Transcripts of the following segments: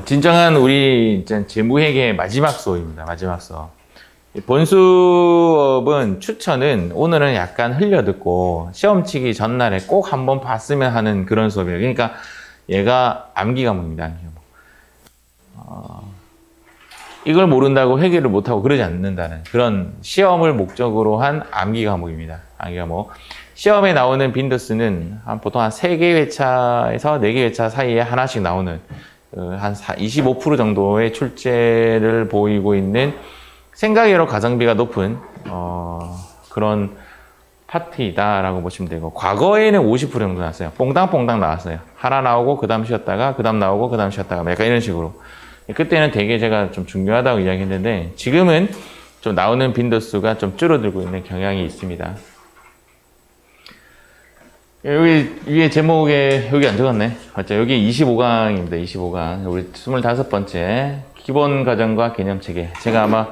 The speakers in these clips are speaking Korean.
진정한 우리 재무회계의 마지막 수업입니다. 마지막 수업. 본 수업은 추천은 오늘은 약간 흘려듣고 시험 치기 전날에 꼭 한번 봤으면 하는 그런 수업이에요. 그러니까 얘가 암기 과목입니다. 암기 과목. 이걸 모른다고 회계를 못하고 그러지 않는다는 그런 시험을 목적으로 한 암기 과목입니다. 암기 과목. 시험에 나오는 빈도수는 보통 한 3개 회차에서 4개 회차 사이에 하나씩 나오는 한 25% 정도의 출제를 보이고 있는 생각외로 가성비가 높은 그런 파트이다라고 보시면 되고, 과거에는 50% 정도 나왔어요. 뽕당뽕당 나왔어요. 하나 나오고 그 다음 쉬었다가 그 다음 나오고 그 다음 쉬었다가 약간 이런 식으로. 그때는 되게 제가 좀 중요하다고 이야기했는데 지금은 좀 나오는 빈도수가 좀 줄어들고 있는 경향이 있습니다. 여기 위에 제목에 여기 안 적었네. 맞죠? 여기 25강입니다. 25강. 우리 25번째 기본 가정과 개념 체계. 제가 아마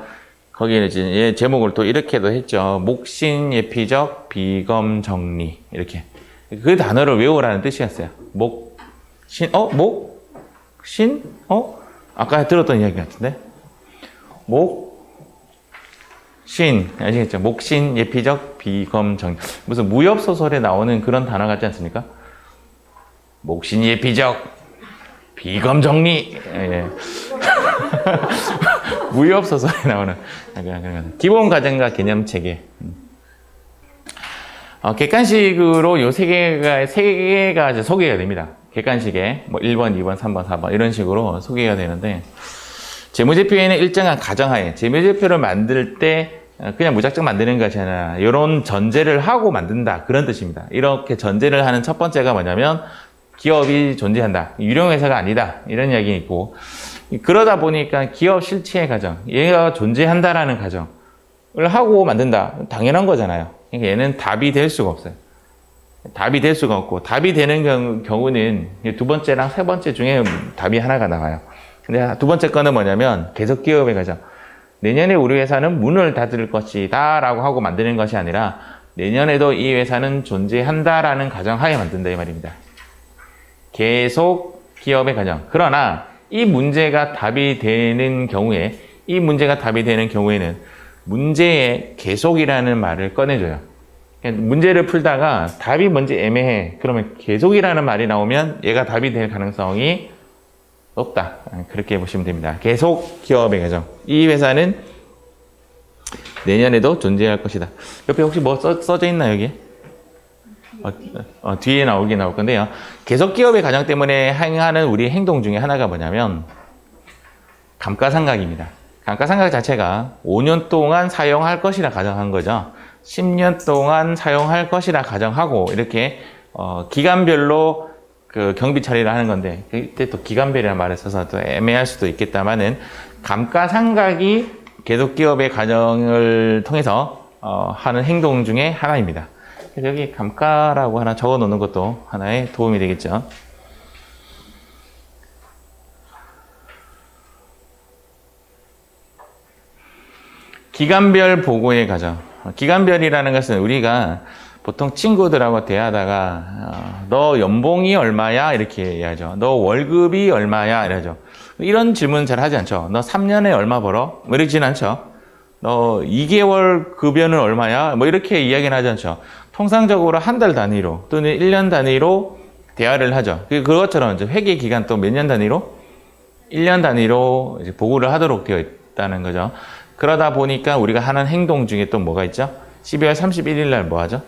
거기에 이제 얘 제목을 또 이렇게도 했죠. 목신 예피적 비검 정리. 이렇게. 그 단어를 외우라는 뜻이었어요. 목신 목신 아까 들었던 이야기 같은데. 신, 아시겠죠? 목신, 예피적, 비검, 정리. 무슨 무협소설에 나오는 그런 단어 같지 않습니까? 목신, 예피적, 비검, 정리. 예. 무협소설에 나오는 기본 가정과 개념 체계. 객관식으로 요 세 개가 이제 소개가 됩니다. 객관식에 뭐 1번, 2번, 3번, 4번 이런 식으로 소개가 되는데, 재무제표에는 일정한 가정하에 재무제표를 만들 때 그냥 무작정 만드는 것이 아니라 이런 전제를 하고 만든다, 그런 뜻입니다. 이렇게 전제를 하는 첫 번째가 뭐냐면 기업이 존재한다, 유령회사가 아니다, 이런 이야기 있고, 그러다 보니까 기업 실체의 가정, 얘가 존재한다라는 가정을 하고 만든다, 당연한 거잖아요. 그러니까 얘는 답이 될 수가 없어요. 답이 될 수가 없고, 답이 되는 경우는 두 번째랑 세 번째 중에 답이 하나가 나와요. 근데 두 번째 거는 뭐냐면 계속 기업의 가정. 내년에 우리 회사는 문을 닫을 것이다 라고 하고 만드는 것이 아니라 내년에도 이 회사는 존재한다라는 가정하에 만든다, 이 말입니다. 계속 기업의 가정. 그러나 이 문제가 답이 되는 경우에, 는 문제의 계속이라는 말을 꺼내줘요. 문제를 풀다가 답이 뭔지 애매해. 그러면 계속이라는 말이 나오면 얘가 답이 될 가능성이 없다. 그렇게 보시면 됩니다. 계속 기업의 가정. 이 회사는 내년에도 존재할 것이다. 옆에 혹시 뭐 써져 있나, 여기? 뒤에 나올 건데요. 계속 기업의 가정 때문에 행하는 우리 행동 중에 하나가 뭐냐면 감가상각입니다. 감가상각 자체가 5년 동안 사용할 것이라 가정한 거죠. 10년 동안 사용할 것이라 가정하고, 이렇게 기간별로 그 경비 처리를 하는 건데, 그때 또 기간별이라는 말을 써서 또 애매할 수도 있겠다마는, 감가상각이 계속 기업의 가정을 통해서 하는 행동 중에 하나입니다. 그래서 여기 감가라고 하나 적어 놓는 것도 하나의 도움이 되겠죠. 기간별 보고의 가정. 기간별이라는 것은 우리가 보통 친구들하고 대하다가 너 연봉이 얼마야? 이렇게 얘기하죠. 너 월급이 얼마야? 이러죠. 이런 질문 잘 하지 않죠. 너 3년에 얼마 벌어? 뭐 이러진 않죠. 너 2개월 급여는 얼마야? 뭐 이렇게 이야기는 하지 않죠. 통상적으로 한 달 단위로 또는 1년 단위로 대화를 하죠. 그것처럼 이제 회계 기간 또 몇 년 단위로? 1년 단위로 이제 보고를 하도록 되어 있다는 거죠. 그러다 보니까 우리가 하는 행동 중에 또 뭐가 있죠? 12월 31일 날 뭐 하죠?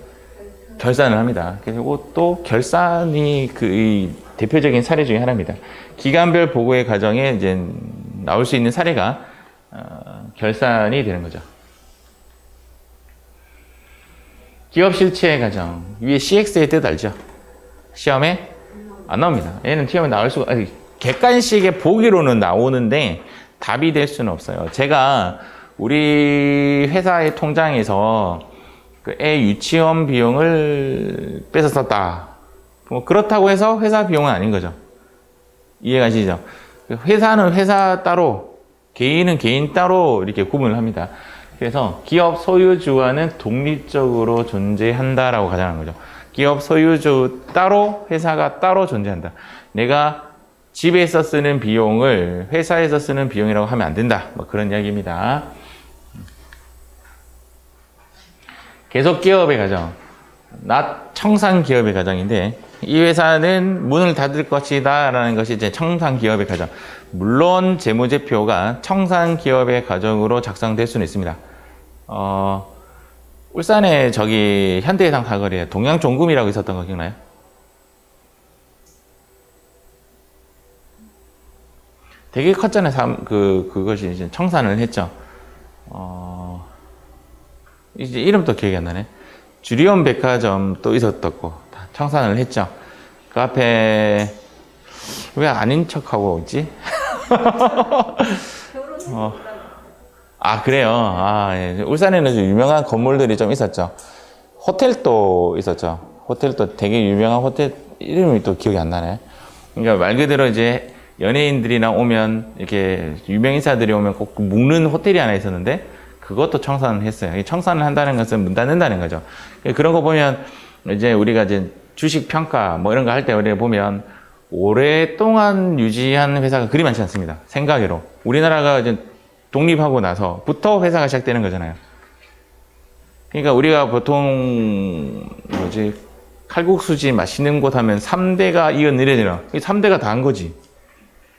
결산을 합니다. 그리고 또 결산이 이 대표적인 사례 중에 하나입니다. 기간별 보고의 과정에 이제 나올 수 있는 사례가 결산이 되는 거죠. 기업 실체의 과정. 위에 CX의 뜻 알죠? 시험에 안 나옵니다. 얘는 시험에 나올 수가, 객관식의 보기로는 나오는데 답이 될 수는 없어요. 제가 우리 회사의 통장에서 그 애 유치원 비용을 뺏어 썼다. 뭐 그렇다고 해서 회사 비용은 아닌 거죠. 이해가시죠? 회사는 회사 따로, 개인은 개인 따로 이렇게 구분을 합니다. 그래서 기업 소유주와는 독립적으로 존재한다라고 가정한 거죠. 기업 소유주 따로, 회사가 따로 존재한다. 내가 집에서 쓰는 비용을 회사에서 쓰는 비용이라고 하면 안 된다. 뭐 그런 이야기입니다. 계속 기업의 가정, 청산 기업의 가정인데 이 회사는 문을 닫을 것이다 라는 것이 이제 청산 기업의 가정. 물론 재무제표가 청산 기업의 가정으로 작성될 수는 있습니다. 울산에 저기 현대해상 사거리에 동양종금이라고 있었던 거 기억나요? 되게 컸잖아요. 그것이 이제 청산을 했죠. 이제 이름도 기억이 안 나네. 주리온 백화점 또 있었고 청산을 했죠. 그 앞에 왜 아닌 척하고 있지? 그래요. 예. 울산에는 좀 유명한 건물들이 좀 있었죠. 호텔도 있었죠. 호텔도 되게 유명한 호텔 이름이 또 기억이 안 나네. 그러니까 말 그대로 이제 연예인들이나 오면 이렇게 유명 인사들이 오면 꼭 묵는 호텔이 하나 있었는데 그것도 청산을 했어요. 청산을 한다는 것은 문 닫는다는 거죠. 그런 거 보면 이제 우리가 이제 주식 평가 뭐 이런 거 할 때 우리가 보면 오랫동안 유지한 회사가 그리 많지 않습니다. 생각외로. 우리나라가 이제 독립하고 나서부터 회사가 시작되는 거잖아요. 그러니까 우리가 보통 칼국수집 맛있는 곳 하면 3대가 이은 이래잖아요. 3대가 다 한 거지.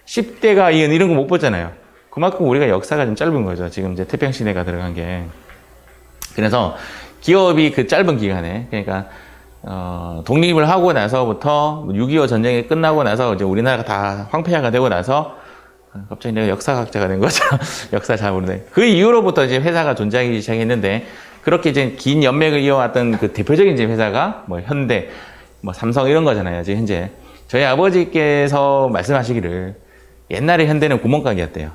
10대가 이은 이런 거 못 보잖아요. 그만큼 우리가 역사가 좀 짧은 거죠. 지금 이제 태평시대가 들어간 게. 그래서 기업이 그 짧은 기간에, 그러니까, 독립을 하고 나서부터 6.25 전쟁이 끝나고 나서 이제 우리나라가 다 황폐화가 되고 나서 갑자기 내가 역사학자가 된 거죠. 역사 잘 모르네. 그 이후로부터 이제 회사가 존재하기 시작했는데 그렇게 이제 긴 연맥을 이어왔던 그 대표적인 이제 회사가 뭐 현대, 뭐 삼성 이런 거잖아요. 지금 현재. 저희 아버지께서 말씀하시기를 옛날에 현대는 구멍가게였대요.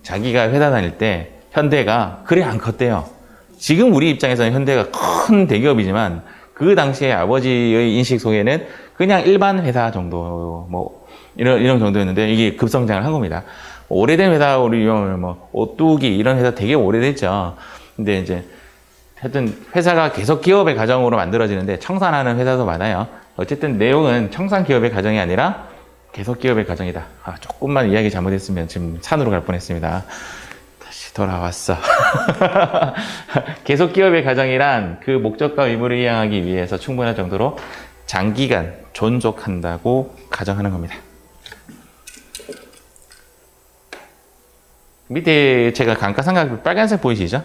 자기가 회사 다닐 때 현대가 그래 안 컸대요. 지금 우리 입장에서는 현대가 큰 대기업이지만 그 당시에 아버지의 인식 속에는 그냥 일반 회사 정도 뭐 이런 정도였는데 이게 급성장을 한 겁니다. 오래된 회사 우리 뭐 오뚜기 이런 회사 되게 오래됐죠. 근데 이제 하여튼 회사가 계속 기업의 가정으로 만들어지는데 청산하는 회사도 많아요. 어쨌든 내용은 청산 기업의 가정이 아니라 계속 기업의 가정이다. 조금만 이야기 잘못했으면 지금 산으로 갈 뻔했습니다. 다시 돌아왔어. 계속 기업의 가정이란 그 목적과 의무를 이행하기 위해서 충분한 정도로 장기간 존속한다고 가정하는 겁니다. 밑에 제가 감가상각비 빨간색 보이시죠?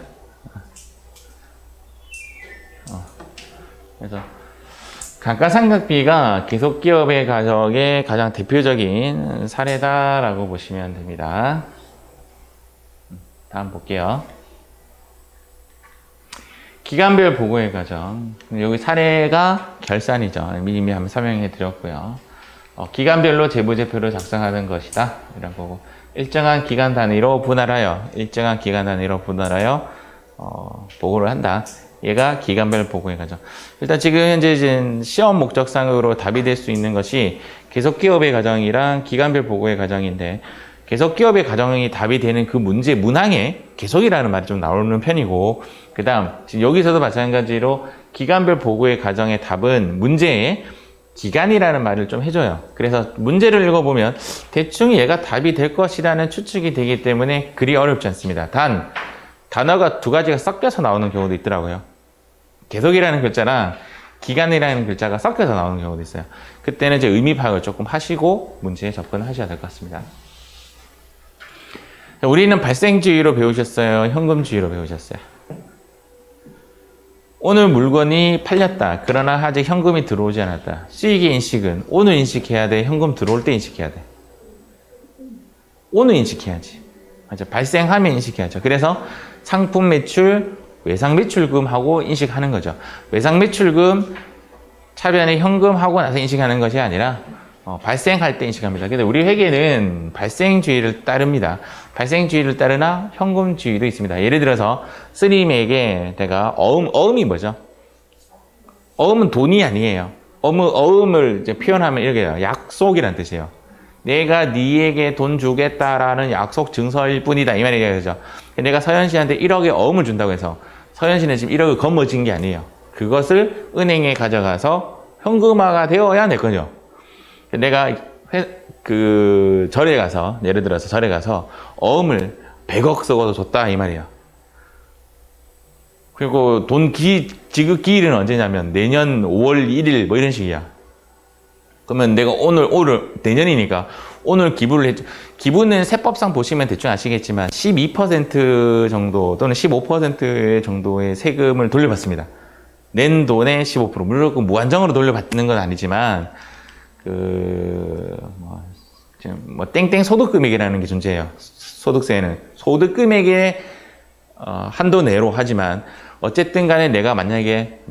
그래서 감가상각비가 계속기업의 가정의 가장 대표적인 사례다라고 보시면 됩니다. 다음 볼게요. 기간별 보고의 가정. 여기 사례가 결산이죠. 이미 한번 설명해 드렸고요. 기간별로 재무제표를 작성하는 것이다. 이런 거고. 일정한 기간 단위로 분할하여 보고를 한다. 얘가 기간별 보고의 과정. 일단 지금 현재 시험 목적상으로 답이 될 수 있는 것이 계속기업의 과정이랑 기간별 보고의 과정인데 계속기업의 과정이 답이 되는 그 문제 문항에 계속이라는 말이 좀 나오는 편이고 그 다음 여기서도 마찬가지로 기간별 보고의 과정의 답은 문제에 기간이라는 말을 좀 해줘요. 그래서 문제를 읽어보면 대충 얘가 답이 될 것이라는 추측이 되기 때문에 그리 어렵지 않습니다. 단 단어가 두 가지가 섞여서 나오는 경우도 있더라고요. 계속이라는 글자랑 기간이라는 글자가 섞여서 나오는 경우도 있어요. 그때는 이제 의미 파악을 조금 하시고 문제에 접근을 하셔야 될 것 같습니다. 우리는 발생주의로 배우셨어요? 현금주의로 배우셨어요? 오늘 물건이 팔렸다. 그러나 아직 현금이 들어오지 않았다. 수익의 인식은 오늘 인식해야 돼? 현금 들어올 때 인식해야 돼? 오늘 인식해야지. 맞아. 발생하면 인식해야죠. 그래서 상품 매출, 외상 매출금하고 인식하는 거죠. 외상 매출금 차변에 현금하고 나서 인식하는 것이 아니라 발생할 때 인식합니다. 근데 우리 회계는 발생주의를 따릅니다. 발생주의를 따르나 현금주의도 있습니다. 예를 들어서 스님에게 내가 어음이 뭐죠? 어음은 돈이 아니에요. 어음을 이제 표현하면 이렇게 해요. 약속이라는 뜻이에요. 내가 네에게 돈 주겠다라는 약속 증서일 뿐이다. 이 말이죠. 내가 서현 씨한테 1억의 어음을 준다고 해서 서현 씨는 지금 1억을 거머쥔 게 아니에요. 그것을 은행에 가져가서 현금화가 되어야 내 거죠. 내가 그 절에 가서 예를 들어서 절에 가서 어음을 100억 썩어도 줬다 이 말이에요. 그리고 지급 기일은 언제냐면 내년 5월 1일 뭐 이런 식이야. 그러면 내가 오늘 내년이니까 오늘 기부를 했죠. 기부는 세법상 보시면 대충 아시겠지만 12% 정도 또는 15% 정도의 세금을 돌려받습니다. 낸 돈의 15%. 물론 무한정으로 돌려받는 건 아니지만 뭐 땡땡 소득금액이라는 게 존재해요. 소득세는 소득금액의 한도 내로 하지만 어쨌든 간에 내가 만약에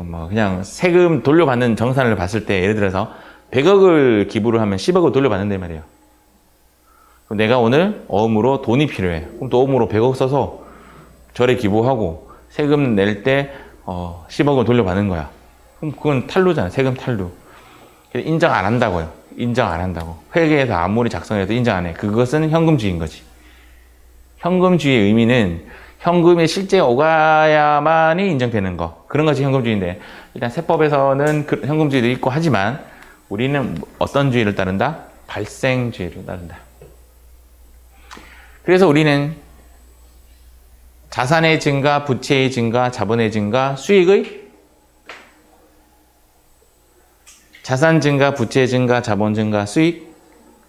뭐 그냥 세금 돌려받는 정산을 봤을 때 예를 들어서 100억을 기부를 하면 10억을 돌려받는단 말이에요. 그럼 내가 오늘 어음으로 돈이 필요해. 그럼 또 어음으로 100억 써서 절에 기부하고 세금 낼 때 10억을 돌려받는 거야. 그럼 그건 탈루잖아. 세금 탈루. 인정 안 한다고요. 인정 안 한다고. 회계에서 아무리 작성해도 인정 안 해. 그것은 현금주의인 거지. 현금주의의 의미는 현금이 실제 오가야만이 인정되는 거. 그런 것이 현금주의인데 일단 세법에서는 현금주의도 있고 하지만 우리는 어떤 주의를 따른다? 발생주의를 따른다. 그래서 우리는 자산의 증가, 부채의 증가, 자본의 증가, 수익의 자산 증가, 부채 증가, 자본 증가, 수익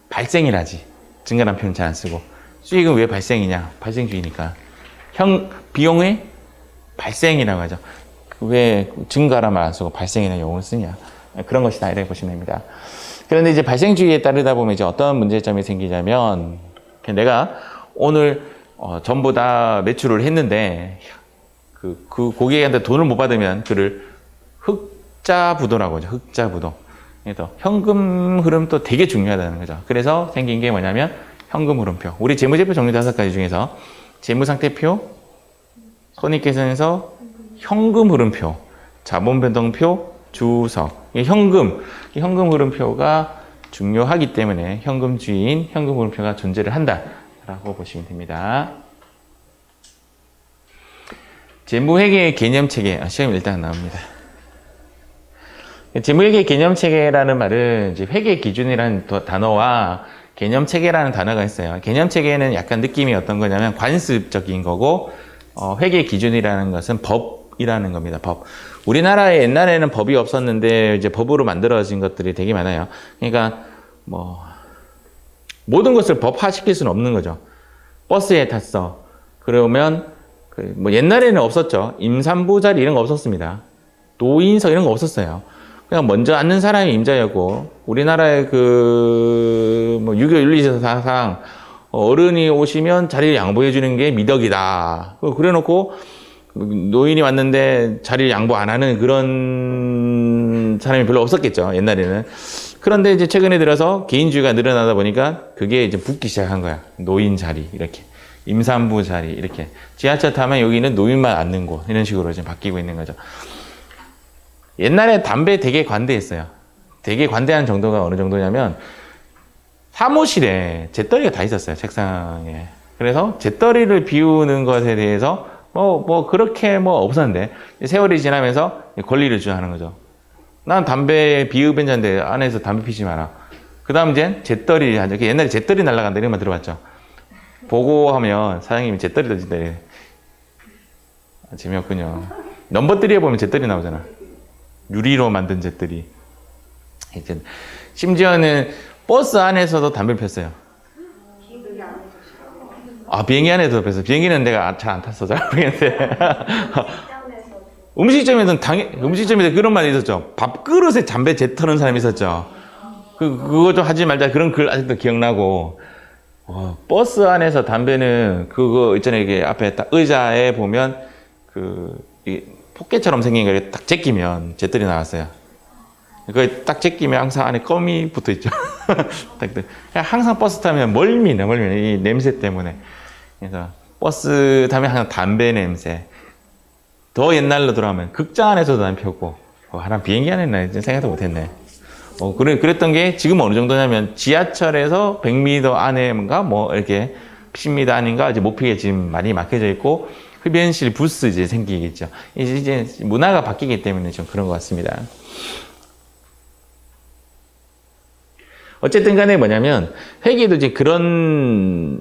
발생이라지. 증가라는 표현 잘 안 쓰고. 수익은 왜 발생이냐? 발생주의니까. 비용의 발생이라고 하죠. 왜 증가란 말 안 쓰고 발생이라는 용어를 쓰냐? 그런 것이다 이렇게 보시면 됩니다. 그런데 이제 발생주의에 따르다 보면 이제 어떤 문제점이 생기냐면 내가 오늘 전부 다 매출을 했는데 그 고객한테 돈을 못 받으면 그를 흑자부도라고 하죠. 흑자부도. 그래서 현금 흐름도 되게 중요하다는 거죠. 그래서 생긴 게 뭐냐면 현금 흐름표. 우리 재무제표 종류 5가지 중에서 재무상태표, 손익계산에서 현금 흐름표, 자본변동표, 주석. 이 현금 흐름표가 중요하기 때문에 현금주의인 현금 흐름표가 존재를 한다라고 보시면 됩니다. 재무회계 개념체계. 시험이 일단 나옵니다. 재무회계 개념체계라는 말은 이제 회계 기준이라는 단어와 개념체계라는 단어가 있어요. 개념체계는 약간 느낌이 어떤 거냐면 관습적인 거고 회계 기준이라는 것은 법이라는 겁니다. 법. 우리나라에 옛날에는 법이 없었는데 이제 법으로 만들어진 것들이 되게 많아요. 그러니까 뭐 모든 것을 법화시킬 수는 없는 거죠. 버스에 탔어. 그러면 뭐 옛날에는 없었죠. 임산부 자리 이런 거 없었습니다. 노인석 이런 거 없었어요. 그냥 먼저 앉는 사람이 임자였고 우리나라의 뭐 6.25 윤리사상 어른이 오시면 자리를 양보해 주는 게 미덕이다. 그래놓고 노인이 왔는데 자리를 양보 안 하는 그런 사람이 별로 없었겠죠. 옛날에는. 그런데 이제 최근에 들어서 개인주의가 늘어나다 보니까 그게 이제 붙기 시작한 거야. 노인 자리 이렇게. 임산부 자리 이렇게. 지하철 타면 여기는 노인만 앉는 곳 이런 식으로 지금 바뀌고 있는 거죠. 옛날에 담배 되게 관대했어요. 되게 관대한 정도가 어느 정도냐면 사무실에 재떨이가 다 있었어요. 책상에. 그래서 재떨이를 비우는 것에 대해서 그렇게 없었는데 세월이 지나면서 권리를 주장하는 거죠. 난 담배 비흡연자인데 안에서 담배 피지 마라. 그 다음 이제 재떨이 하죠. 옛날에 재떨이 날아간다 이런 말 들어봤죠. 보고하면 사장님이 재떨이 던진다 이래. 재미없군요. 넘버3에 보면 재떨이 나오잖아. 유리로 만든 잿들이. 심지어는 버스 안에서도 담배를 폈어요. 비행기 안에서도 폈어요. 비행기는 내가 잘 안 탔어. 잘 모르겠는데. 음식점에서 그런 말이 있었죠. 밥그릇에 담배 재터는 사람이 있었죠. 그거 좀 하지 말자. 그런 글 아직도 기억나고. 버스 안에서 담배는 그거 있잖아요. 이게 앞에 딱 의자에 보면 포켓처럼 생긴 거 딱 제끼면 재떨이 나왔어요. 그거 딱 제끼면 항상 안에 껌이 붙어 있죠. 항상 버스 타면 멀미네. 이 냄새 때문에. 그래서 버스 타면 항상 담배 냄새. 더 옛날로 돌아가면 극장 안에서도 안 폈고, 하나 비행기 안에는 생각도 못했네. 그랬던 게 지금 어느 정도냐면 지하철에서 100m 안에인가 이렇게 10m 안인가 이제 못 피게 지금 많이 막혀져 있고. 흡연실 부스 이제 생기겠죠. 이제 문화가 바뀌기 때문에 좀 그런 것 같습니다. 어쨌든 간에 뭐냐면 회계도 이제 그런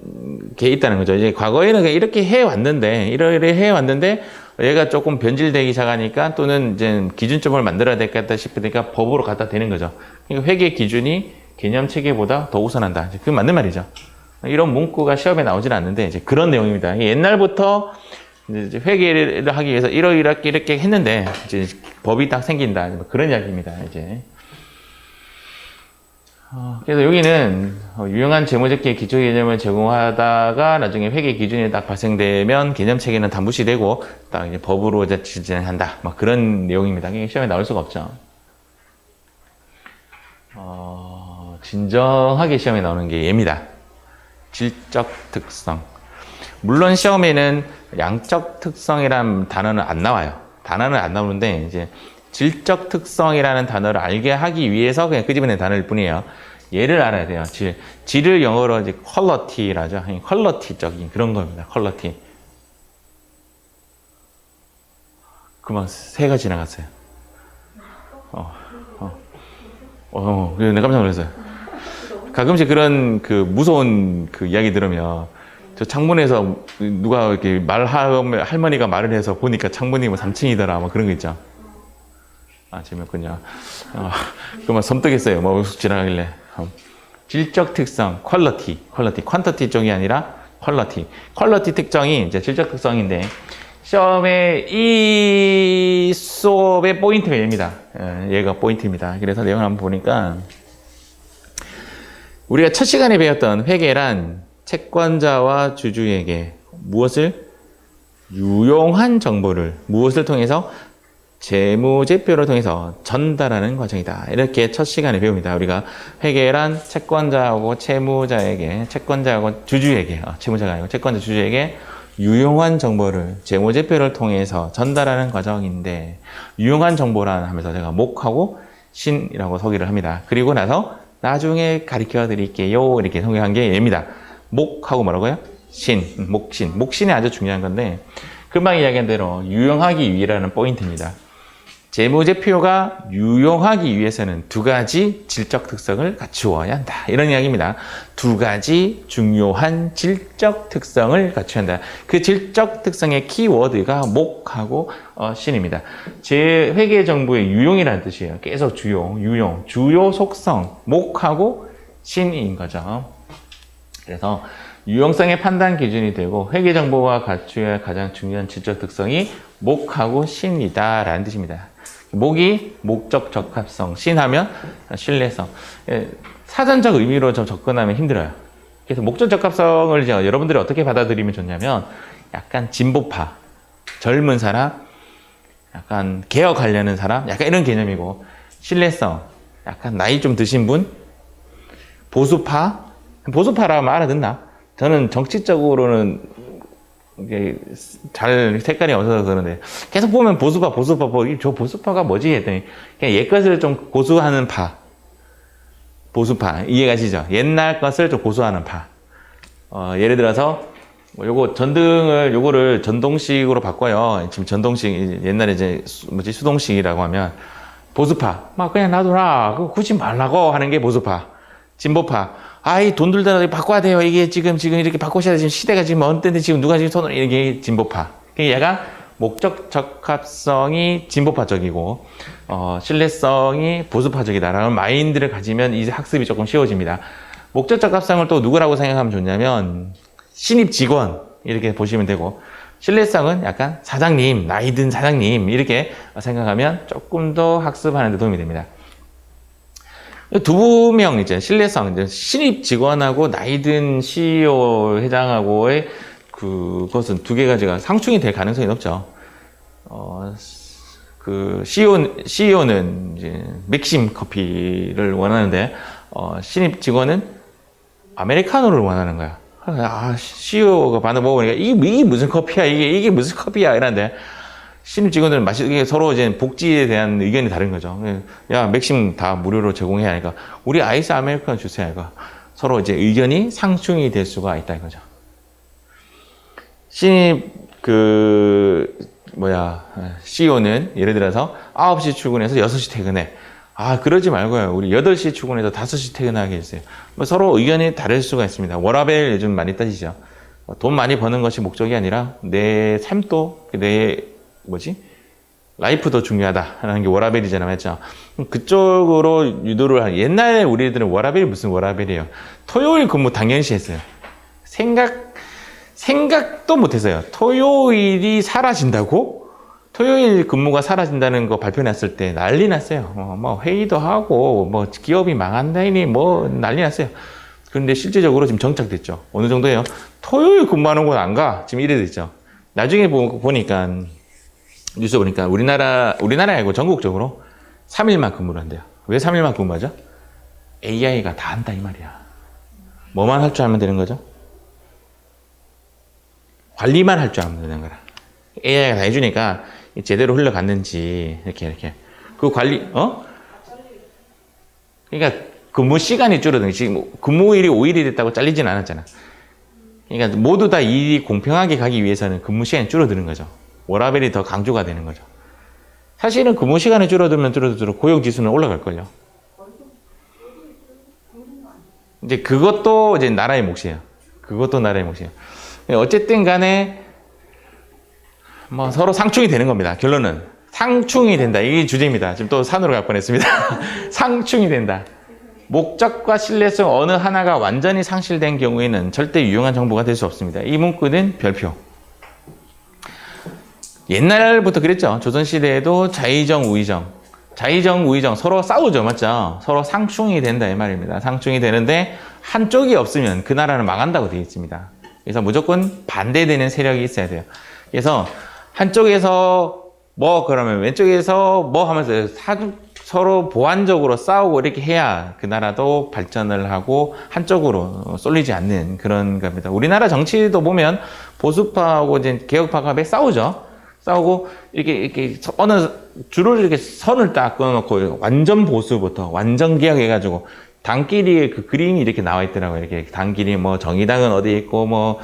게 있다는 거죠. 이제 과거에는 그냥 이렇게 이렇게 해왔는데 얘가 조금 변질되기 시작하니까 또는 이제 기준점을 만들어야 되겠다 싶으니까 법으로 갖다 대는 거죠. 그러니까 회계 기준이 개념 체계보다 더 우선한다. 그게 맞는 말이죠. 이런 문구가 시험에 나오진 않는데 이제 그런 내용입니다. 옛날부터 이제 회계를 하기 위해서 이렇게 했는데 이제 법이 딱 생긴다. 그런 이야기입니다. 이제. 그래서 여기는 유용한 재무제표의 기초 개념을 제공하다가 나중에 회계 기준이 딱 발생되면 개념 체계는 다 무시되고 딱 이제 법으로 이제 진행한다. 막 그런 내용입니다. 이게 시험에 나올 수가 없죠. 진정하게 시험에 나오는 게 얘입니다. 질적 특성. 물론 시험에는 양적 특성이라는 단어는 안 나와요. 단어는 안 나오는데 이제 질적 특성이라는 단어를 알게 하기 위해서 그냥 끄집어낸 단어일 뿐이에요. 얘를 알아야 돼요. 질을 영어로 이제 퀄러티라죠. 퀄러티적인 그런 겁니다. 퀄러티. 그만 새가 지나갔어요. 내가 깜짝 놀랐어요. 가끔씩 그런 그 무서운 그 이야기 들으면 저 창문에서 누가 이렇게 할머니가 말을 해서 보니까 창문이 뭐 3층이더라 뭐 그런 거 있죠. 재미없군요. 그만 섬뜩했어요. 뭐 지나가길래. 질적 특성, 퀄러티, 퀀터티 쪽이 아니라 퀄러티 특정이 이제 질적 특성인데 시험에 이 수업의 포인트가 얘입니다. 얘가 포인트입니다. 그래서 내용을 한번 보니까 우리가 첫 시간에 배웠던 회계란 채권자와 주주에게 유용한 정보를 무엇을 통해서 재무제표를 통해서 전달하는 과정이다. 이렇게 첫 시간에 배웁니다. 우리가 회계란 채권자하고 채무자에게, 채권자하고 주주에게, 채무자가 아니고 채권자 주주에게 유용한 정보를 재무제표를 통해서 전달하는 과정인데 유용한 정보란 하면서 제가 목하고 신이라고 소개를 합니다. 그리고 나서 나중에 가르쳐 드릴게요. 이렇게 소개한 게 얘입니다. 목하고 뭐라고요? 목신. 목신이 아주 중요한 건데 금방 이야기한 대로 유용하기 위해라는 포인트입니다. 재무제표가 유용하기 위해서는 두 가지 질적 특성을 갖추어야 한다. 이런 이야기입니다. 두 가지 중요한 질적 특성을 갖춰야 한다. 그 질적 특성의 키워드가 목하고 신입니다. 제 회계 정보의 유용이라는 뜻이에요. 계속 주요 속성, 목하고 신인 거죠. 그래서 유용성의 판단 기준이 되고 회계 정보가 갖춰야 할 가장 중요한 질적 특성이 목하고 신이다라는 뜻입니다. 목이 목적 적합성, 신하면 신뢰성. 사전적 의미로 좀 접근하면 힘들어요. 그래서 목적 적합성을 이제 여러분들이 어떻게 받아들이면 좋냐면 약간 진보파, 젊은 사람, 약간 개혁하려는 사람, 약간 이런 개념이고 신뢰성, 약간 나이 좀 드신 분, 보수파라면 알아듣나? 저는 정치적으로는 이게 잘 색깔이 없어서 그러는데 계속 보면 보수파 저 보수파가 뭐지 했더니 그냥 옛 것을 좀 고수하는 파, 보수파 이해가시죠? 옛날 것을 좀 고수하는 파. 예를 들어서 요거를 전동식으로 바꿔요. 지금 전동식 옛날에 이제 수동식이라고 하면 보수파 막 그냥 놔둬라 그거 굳이 말라고 하는 게 보수파. 진보파 돈 들더라도 바꿔야 돼요. 이게 지금 이렇게 바꾸셔야 지금 시대가 지금 어느 때인데 지금 누가 지금 손을 이게 진보파. 얘가 목적 적합성이 진보파적이고 신뢰성이 보수파적이다라는 마인드를 가지면 이 학습이 조금 쉬워집니다. 목적 적합성을 또 누구라고 생각하면 좋냐면 신입 직원 이렇게 보시면 되고 신뢰성은 약간 사장님, 나이 든 사장님 이렇게 생각하면 조금 더 학습하는 데 도움이 됩니다. 두 명 이제 신뢰성, 이제 신입 직원하고 나이든 CEO 회장하고의 그것은 두 개 가지가 상충이 될 가능성이 높죠. 그 CEO는 이제 맥심 커피를 원하는데 신입 직원은 아메리카노를 원하는 거야. CEO가 반응 먹으니까 이게 무슨 커피야? 이게 무슨 커피야? 이러는데. 신입 직원들은 이게 서로 이제 복지에 대한 의견이 다른 거죠. 야, 맥심 다 무료로 제공해야 하니까 우리 아이스 아메리카노 주세요. 이거 서로 이제 의견이 상충이 될 수가 있다 이거죠. 신입 CEO는 예를 들어서 9시 출근해서 6시 퇴근해. 아, 그러지 말고요. 우리 8시 출근해서 5시 퇴근하게 해주세요. 뭐 서로 의견이 다를 수가 있습니다. 워라밸 요즘 많이 따지죠. 돈 많이 버는 것이 목적이 아니라 내 삶도, 내, 뭐지? 라이프도 중요하다라는 게 워라밸이잖아요. 맞죠? 그쪽으로 유도를 옛날에 우리들은 워라밸이 무슨 워라밸이에요? 토요일 근무 당연시 했어요. 생각도 못 했어요. 토요일이 사라진다고? 토요일 근무가 사라진다는 거 발표났을 때 난리 났어요. 뭐 회의도 하고 뭐 기업이 망한다니 뭐 난리 났어요. 그런데 실제적으로 지금 정착됐죠. 어느 정도예요? 토요일 근무하는 곳 안 가. 지금 이래 됐죠. 나중에 보니까 뉴스 보니까 우리나라 아니고 전국적으로 3일만 근무를 한대요. 왜 3일만 근무하죠? AI가 다 한다 이 말이야. 뭐만 할 줄 알면 되는 거죠? 관리만 할 줄 알면 되는 거라. AI가 다 해주니까 제대로 흘러갔는지 이렇게 그 관리 그러니까 근무 시간이 줄어든 지금 근무일이 5일이 됐다고 잘리진 않았잖아. 그러니까 모두 다 일이 공평하게 가기 위해서는 근무 시간이 줄어드는 거죠. 워라밸이 더 강조가 되는 거죠. 사실은 근무 시간이 줄어들면 줄어들수록 고용 지수는 올라갈걸요. 이제 그것도 이제 나라의 몫이에요. 그것도 나라의 몫이에요. 어쨌든 간에 뭐 서로 상충이 되는 겁니다. 결론은 상충이 된다. 이게 주제입니다. 지금 또 산으로 갈 뻔했습니다. 상충이 된다. 목적과 신뢰성 어느 하나가 완전히 상실된 경우에는 절대 유용한 정보가 될 수 없습니다. 이 문구는 별표. 옛날부터 그랬죠. 조선시대에도 좌의정, 우의정. 좌의정, 우의정 서로 싸우죠. 맞죠? 서로 상충이 된다 이 말입니다. 상충이 되는데 한쪽이 없으면 그 나라는 망한다고 되어 있습니다. 그래서 무조건 반대되는 세력이 있어야 돼요. 그래서 한쪽에서 뭐 그러면 왼쪽에서 뭐 하면서 서로 보완적으로 싸우고 이렇게 해야 그 나라도 발전을 하고 한쪽으로 쏠리지 않는 그런 겁니다. 우리나라 정치도 보면 보수파하고 이제 개혁파가 매 싸우죠. 싸우고 이렇게 어느 주로 이렇게 선을 딱 끊어놓고 완전 보수부터 완전 개혁해가지고 당끼리 그 그림이 이렇게 나와 있더라고요. 이렇게 당끼리 뭐 정의당은 어디 있고 뭐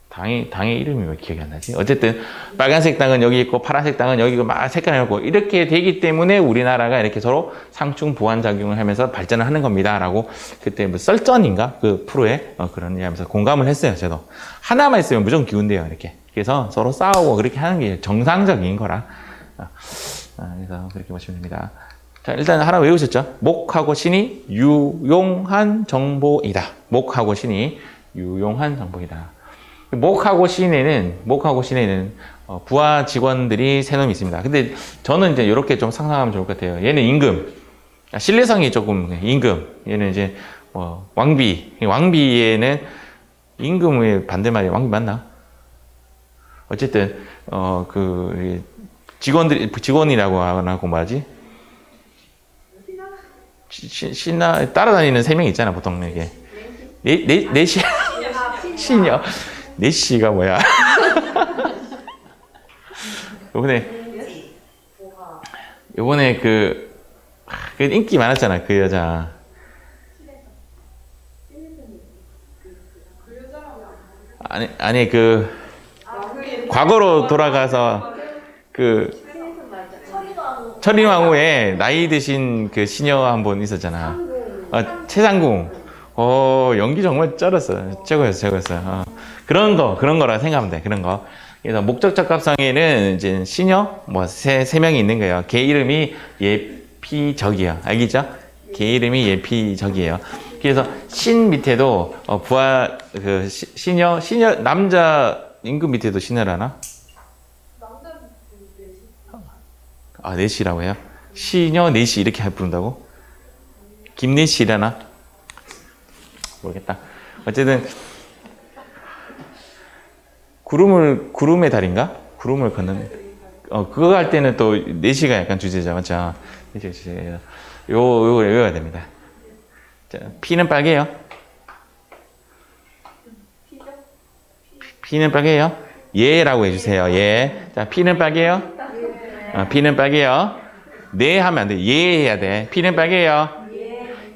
당의 이름이 왜 기억이 안 나지? 어쨌든 빨간색 당은 여기 있고 파란색 당은 여기 있고 막 색깔이 있고 이렇게 되기 때문에 우리나라가 이렇게 서로 상충 보완 작용을 하면서 발전을 하는 겁니다라고 그때 뭐 썰전인가 그 프로에 그런 얘기하면서 공감을 했어요. 저도 하나만 있으면 무조건 기운돼요. 이렇게 그래서 서로 싸우고 그렇게 하는 게 정상적인 거라 그래서 그렇게 보시면 됩니다. 자, 일단 하나 외우셨죠? 목하고 신이 유용한 정보이다. 목하고 신이 유용한 정보이다. 목하고 신에는 부하 직원들이 세 놈이 있습니다. 근데 저는 이제 이렇게 좀 상상하면 좋을 것 같아요. 얘는 임금, 신뢰성이 조금 임금. 얘는 이제 왕비에는 임금의 반대말이 왕비 맞나? 어쨌든 그 직원이라고 하고 뭐하지? 신나 따라다니는 세 명 있잖아 보통 이게 넷이 신녀. 내시가 뭐야? 요번에 그 인기 많았잖아 그 여자. 아니 그 과거로 돌아가서 그 천리왕후에 나이 드신 그 시녀 한 분 있었잖아. 최상궁. 연기 정말 쩔었어. 최고였어. 그런 거라 생각하면 돼. 그런 거. 그래서 목적적 합성에는 이제 시녀 세 명이 있는 거예요. 걔 이름이 예피적이에요. 알겠죠? 걔 이름이 예피적이에요. 그래서 신 밑에도 부하 그 시녀 남자 임금 밑에도 시녀라나? 내시라고 해요? 시녀 내시 이렇게 부른다고? 김내시라나? 모르겠다. 어쨌든 구름의 달인가? 구름을 걷는 그거 할 때는 또 4시가 약간 주제죠. 맞죠? 4시가 주제예요. 요거 외워야 됩니다. 자, 피는 빨개요. 피는 빨개요. 예라고 해주세요. 예. 자, 피는 빨개요. 피는 빨개요. 네 하면 안 돼. 예 해야 돼. 피는 빨개요.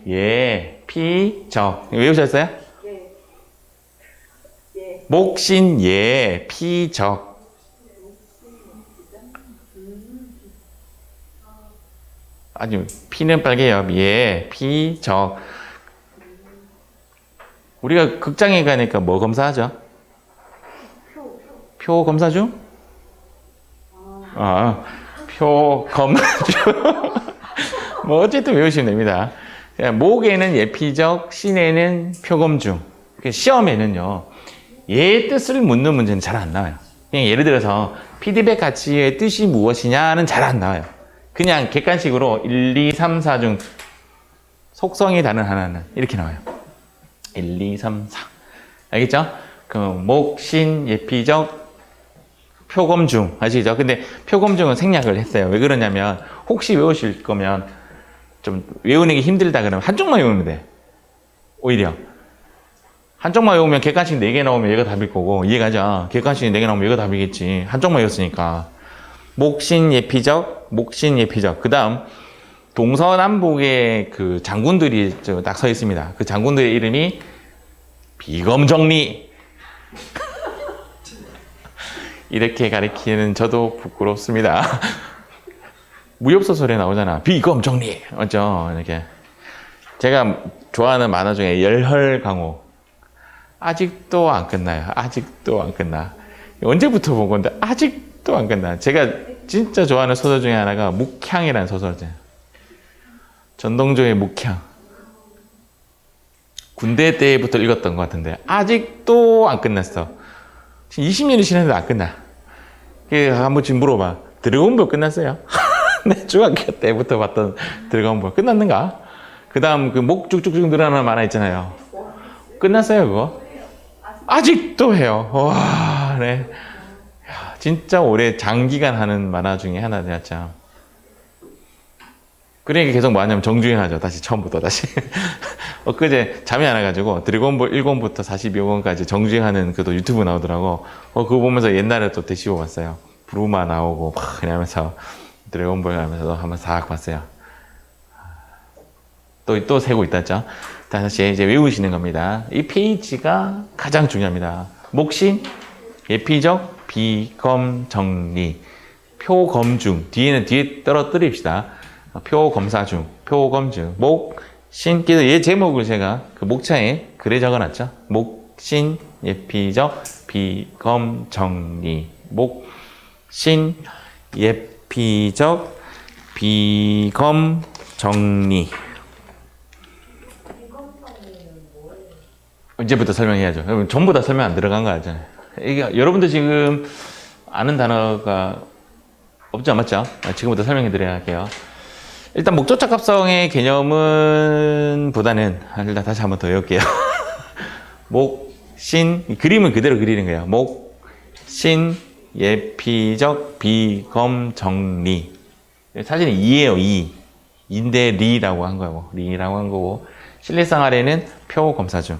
예. 피적. 외우셨어요? 목신 예. 피적. 아주 피는 빨개요. 예, 피적. 우리가 극장에 가니까 뭐 검사하죠? 표 검사 중? 표 검사 중. 뭐 어쨌든 외우시면 됩니다. 목에는 예피적, 신에는 표검중. 시험에는요, 얘의 뜻을 묻는 문제는 잘 안 나와요. 그냥 예를 들어서 피드백 가치의 뜻이 무엇이냐는 잘 안 나와요. 그냥 객관식으로 1, 2, 3, 4 중 속성이 다른 하나는 이렇게 나와요. 1, 2, 3, 4. 알겠죠? 그 목, 신, 예피적, 표검중. 아시죠? 근데 표검중은 생략을 했어요. 왜 그러냐면 혹시 외우실 거면 좀 외우는 게 힘들다 그러면 한쪽만 외우면 돼. 오히려. 한쪽만 외우면 객관식 4개 나오면 얘가 답일 거고, 이해가죠? 객관식 4개 나오면 얘가 답이겠지. 한쪽만 외웠으니까. 목신 예피적, 목신 예피적. 그 다음 동서남북의 그 장군들이 딱 서 있습니다. 그 장군들의 이름이 비검정리. 이렇게 가리키는 저도 부끄럽습니다. 무협소설에 나오잖아. 비검정리. 맞죠? 이렇게. 제가 좋아하는 만화 중에 열혈강호. 아직도 안 끝나요. 아직도 안 끝나. 언제부터 본 건데 아직도 안 끝나. 제가 진짜 좋아하는 소설 중에 하나가 묵향이라는 소설이에요. 전동조의 묵향. 군대 때부터 읽었던 것 같은데 아직도 안 끝났어. 지금 20년이 지났는데 안 끝나. 한 번쯤 물어봐. 드래곤볼 끝났어요? 내 중학교 때부터 봤던 드래곤볼 끝났는가? 그 다음 그 목 쭉쭉쭉 늘어나는 만화 있잖아요. 끝났어요 그거? 아직도 해요. 와, 네. 진짜 오래 장기간 하는 만화 중에 하나였죠. 그러니까 계속 뭐 하냐면 정주행하죠. 다시 처음부터 다시. 엊그제 잠이 안 와가지고 드래곤볼 1권부터 42권까지 정주행하는 그도 유튜브 나오더라고. 그거 보면서 옛날에 또 되씹어 봤어요. 브루마 나오고 막 그러면서 드래곤볼 하면서 한번 싹 봤어요. 또 세고 있다죠. 다시 이제 외우시는 겁니다. 이 페이지가 가장 중요합니다. 목신, 예피적, 비검, 정리, 표검중. 뒤에 떨어뜨립시다. 표검사중, 표검중, 목, 신. 그래서 얘 제목을 제가 그 목차에 글에 적어놨죠. 목, 신, 예피적, 비검, 정리. 목, 신, 예피적, 비검, 정리. 이제부터 설명해야죠. 전부 다 설명 안 들어간 거 알잖아요. 이게 여러분들 지금 아는 단어가 없죠, 맞죠? 지금부터 설명해 드려야 할게요. 일단 목조차 합성의 개념은 보다는 일단 다시 한번 더 외울게요. 목, 신, 그림은 그대로 그리는 거예요. 목, 신, 예피적, 비검, 정리. 사실은 이예요, 이. 인데 리라고 한 거고, 리라고 한 거고. 신뢰성 아래는 표검사중.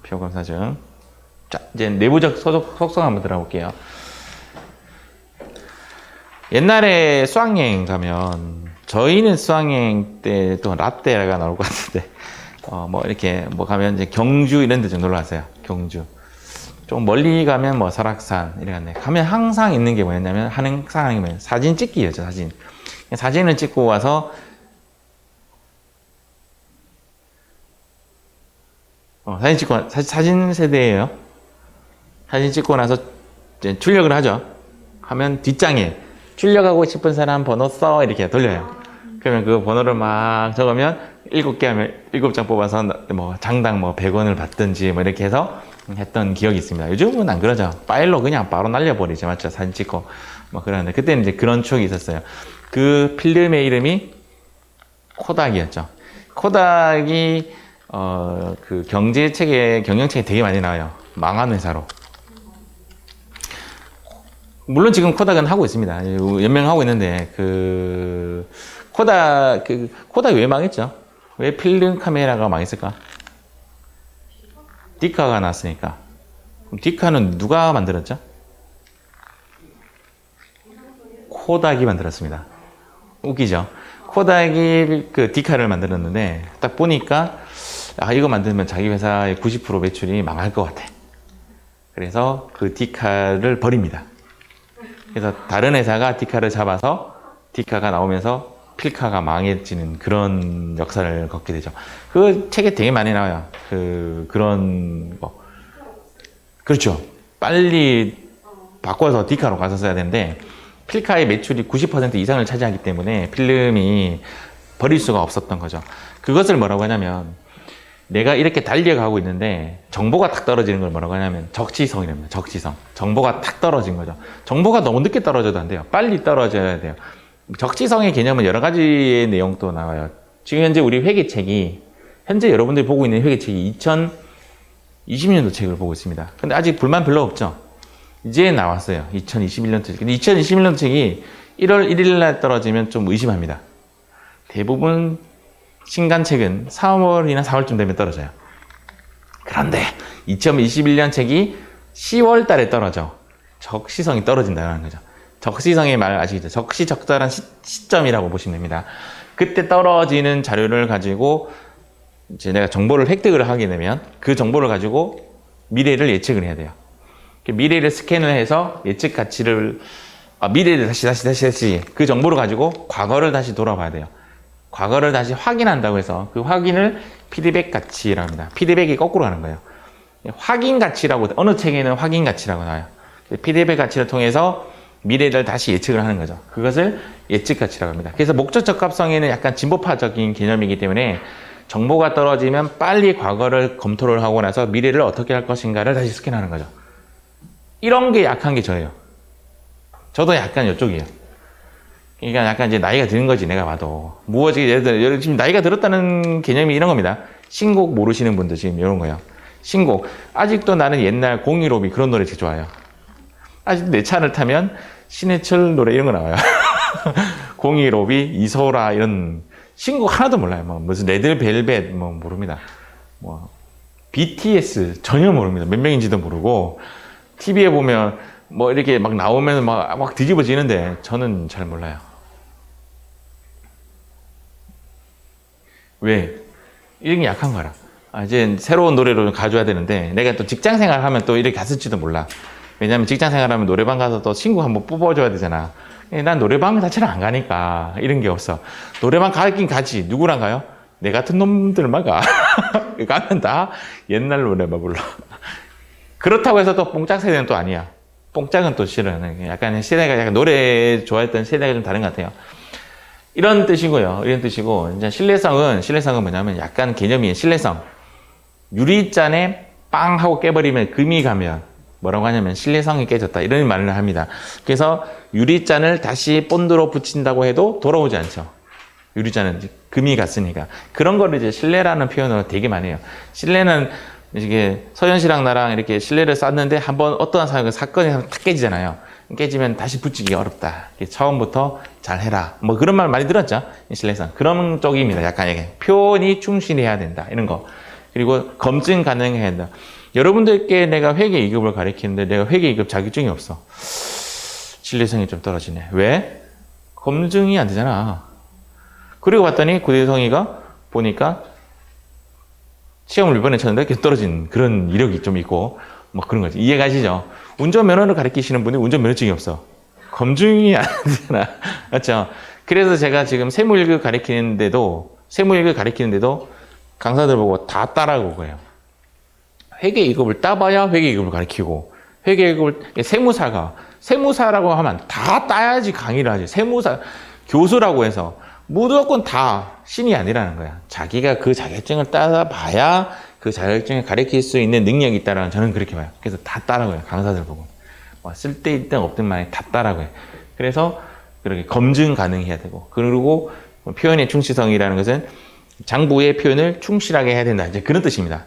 표검사중. 자, 이제 내부적 속성 한번 들어볼게요. 옛날에 수학여행 가면, 저희는 수학여행 때 또 라떼가 나올 것 같은데, 뭐 이렇게 뭐 가면 이제 경주 이런 데 좀 놀러 갔어요. 경주. 좀 멀리 가면 뭐 설악산 이런 데 가면 항상 있는 게 뭐였냐면, 항상 하는 게 뭐예요? 사진 찍기였죠, 사진. 사진을 찍고 와서, 사진 세대예요. 사진 찍고 나서 이제 출력을 하죠. 하면 뒷장에 출력하고 싶은 사람 번호 써 이렇게 돌려요. 그러면 그 번호를 막 적으면 7개 하면 7장 뽑아서 뭐 장당 뭐 100원을 받든지 뭐 이렇게 해서 했던 기억이 있습니다. 요즘은 안 그러죠. 파일로 그냥 바로 날려버리죠. 맞죠? 사진 찍고 뭐 그러는데 그때는 이제 그런 추억이 있었어요. 그 필름의 이름이 코닥이었죠. 코닥이 그 경제책에, 경영책에 되게 많이 나와요. 망한 회사로. 물론 지금 코닥은 하고 있습니다. 연명하고 있는데, 코닥이 왜 망했죠? 왜 필름 카메라가 망했을까? 디카가 나왔으니까. 그럼 디카는 누가 만들었죠? 코닥이 만들었습니다. 웃기죠? 코닥이 그 디카를 만들었는데, 딱 보니까, 이거 만들면 자기 회사의 90% 매출이 망할 것 같아. 그래서 그 디카를 버립니다. 그래서 다른 회사가 디카를 잡아서 디카가 나오면서 필카가 망해지는 그런 역사를 겪게 되죠. 그 책에 되게 많이 나와요. 그런 거. 그렇죠. 빨리 바꿔서 디카로 가서 써야 되는데, 필카의 매출이 90% 이상을 차지하기 때문에 필름이 버릴 수가 없었던 거죠. 그것을 뭐라고 하냐면, 내가 이렇게 달려가고 있는데 정보가 탁 떨어지는 걸 뭐라고 하냐면 적시성이랍니다. 적시성. 정보가 탁 떨어진 거죠. 정보가 너무 늦게 떨어져도 안 돼요. 빨리 떨어져야 돼요. 적시성의 개념은 여러 가지의 내용도 나와요. 지금 현재 우리 회계책이, 현재 여러분들이 보고 있는 회계책이 2020년도 책을 보고 있습니다. 근데 아직 불만 별로 없죠? 이제 나왔어요. 2021년도 책. 근데 2021년도 책이 1월 1일 날 떨어지면 좀 의심합니다. 대부분 신간책은 3월이나 4월쯤 되면 떨어져요. 그런데 2021년 책이 10월 달에 떨어져. 적시성이 떨어진다는 거죠. 적시성의 말 아시겠죠? 적시적절한 시점이라고 보시면 됩니다. 그때 떨어지는 자료를 가지고 이제 내가 정보를 획득을 하게 되면 그 정보를 가지고 미래를 예측을 해야 돼요. 미래를 스캔을 해서 예측 가치를, 미래를 다시 그 정보를 가지고 과거를 다시 돌아봐야 돼요. 과거를 다시 확인한다고 해서 그 확인을 피드백 가치라고 합니다. 피드백이 거꾸로 가는 거예요. 확인 가치라고, 어느 책에는 확인 가치라고 나와요. 피드백 가치를 통해서 미래를 다시 예측을 하는 거죠. 그것을 예측 가치라고 합니다. 그래서 목적 적합성에는 약간 진보파적인 개념이기 때문에 정보가 떨어지면 빨리 과거를 검토를 하고 나서 미래를 어떻게 할 것인가를 다시 스캔하는 거죠. 이런 게 약한 게 저예요. 저도 약간 이쪽이에요. 그러니까 약간 이제 나이가 드는 거지, 내가 봐도. 무엇이, 예를 들어, 지금 나이가 들었다는 개념이 이런 겁니다. 신곡 모르시는 분들 지금 이런 거예요. 신곡. 아직도 나는 옛날 015비 그런 노래 되게 좋아해요. 아직도 내 차를 타면 신해철 노래 이런 거 나와요. 015비, 이소라 이런 신곡 하나도 몰라요. 뭐 무슨 레드벨벳 뭐 모릅니다. 뭐 BTS 전혀 모릅니다. 몇 명인지도 모르고 TV에 보면 뭐 이렇게 막 나오면 막 뒤집어지는데 저는 잘 몰라요. 왜? 이런 게 약한 거라. 이제 새로운 노래로 가져야 되는데 내가 또 직장 생활 하면 또 이렇게 갔을지도 몰라. 왜냐면 직장 생활 하면 노래방 가서 또 친구 한번 뽑아줘야 되잖아. 난 노래방 자체를 안 가니까 이런 게 없어. 노래방 가긴 가지. 누구랑 가요? 내 같은 놈들만 가. 가면 다 옛날 노래만 불러. 그렇다고 해서 또 뽕짝 세대는 또 아니야. 뽕짝은 또 싫어요. 약간 세대가, 약간 노래 좋아했던 세대가 좀 다른 것 같아요. 이런 뜻이고요. 이런 뜻이고, 이제 신뢰성은 뭐냐면 약간 개념이 신뢰성. 유리잔에 빵 하고 깨버리면 금이 가면 뭐라고 하냐면 신뢰성이 깨졌다. 이런 말을 합니다. 그래서 유리잔을 다시 본드로 붙인다고 해도 돌아오지 않죠. 유리잔은 금이 갔으니까. 그런 거를 이제 신뢰라는 표현으로 되게 많이 해요. 신뢰는 이게 서현 씨랑 나랑 이렇게 신뢰를 쌓는데 한번 어떠한 사건이 탁 깨지잖아요. 깨지면 다시 붙이기가 어렵다. 처음부터 잘 해라. 뭐 그런 말 많이 들었죠? 신뢰성. 그런 쪽입니다. 약간 이게 표현이 충실해야 된다. 이런 거. 그리고 검증 가능해야 된다. 여러분들께 내가 회계 2급을 가르치는데 내가 회계 2급 자격증이 없어. 신뢰성이 좀 떨어지네. 왜? 검증이 안 되잖아. 그리고 봤더니 구대성이가 보니까 시험을 이번에 쳤는데 계속 떨어진 그런 이력이 좀 있고 뭐 그런 거지. 이해가시죠? 운전면허를 가르치시는 분이 운전면허증이 없어. 검증이 안 되잖아. 맞죠? 그래서 제가 지금 세무 1급 가르치는데도 강사들 보고 다 따라오고 그래요. 회계 2급을 따봐야 회계 2급을 가르치고 회계 2급을 세무사라고 하면 다 따야지 강의를 하지. 세무사 교수라고 해서 무조건 다 신이 아니라는 거야. 자기가 그 자격증을 따봐야 그 자격증을 가르칠 수 있는 능력이 있다라는 저는 그렇게 봐요. 그래서 다 따라고요. 강사들 보고. 쓸데 있든 없든 만에 다 따라고요. 그래서 그렇게 검증 가능해야 되고, 그리고 표현의 충실성이라는 것은 장부의 표현을 충실하게 해야 된다. 이제 그런 뜻입니다.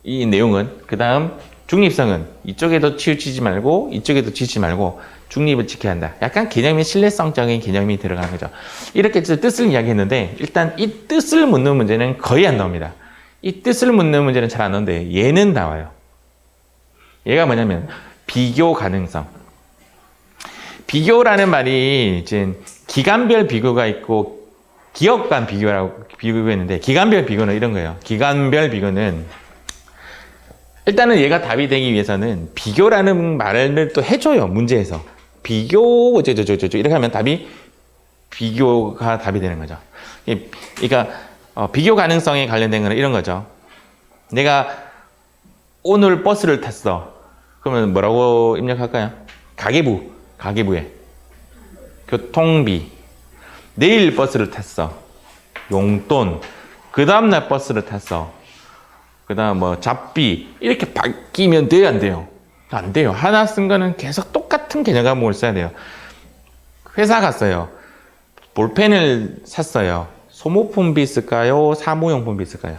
이 내용은. 그 다음 중립성은 이쪽에도 치우치지 말고 이쪽에도 치우치지 말고 중립을 지켜야 한다. 약간 개념이 신뢰성적인 개념이 들어가는 거죠. 이렇게 뜻을 이야기했는데 일단 이 뜻을 묻는 문제는 거의 안 나옵니다. 이 뜻을 묻는 문제는 잘 안 나오는데 얘는 나와요. 얘가 뭐냐면 비교 가능성. 비교라는 말이 이제 기간별 비교가 있고 기업 간 비교라고 비교가 있는데, 기간별 비교는 이런 거예요. 기간별 비교는 일단은 얘가 답이 되기 위해서는 비교라는 말을 또 해줘요. 문제에서 비교 어쩌저쩌저 이렇게 하면 답이 비교가 답이 되는 거죠. 그러니까 비교 가능성에 관련된 거는 이런 거죠. 내가 오늘 버스를 탔어. 그러면 뭐라고 입력할까요? 가계부에 교통비. 내일 버스를 탔어. 용돈. 그 다음날 버스를 탔어. 그 다음 뭐 잡비. 이렇게 바뀌면 돼요, 안 돼요? 안 돼요. 하나 쓴 거는 계속 똑같은 개념 과목을 써야 돼요. 회사 갔어요. 볼펜을 샀어요. 소모품비 쓸까요? 사무용품비 쓸까요?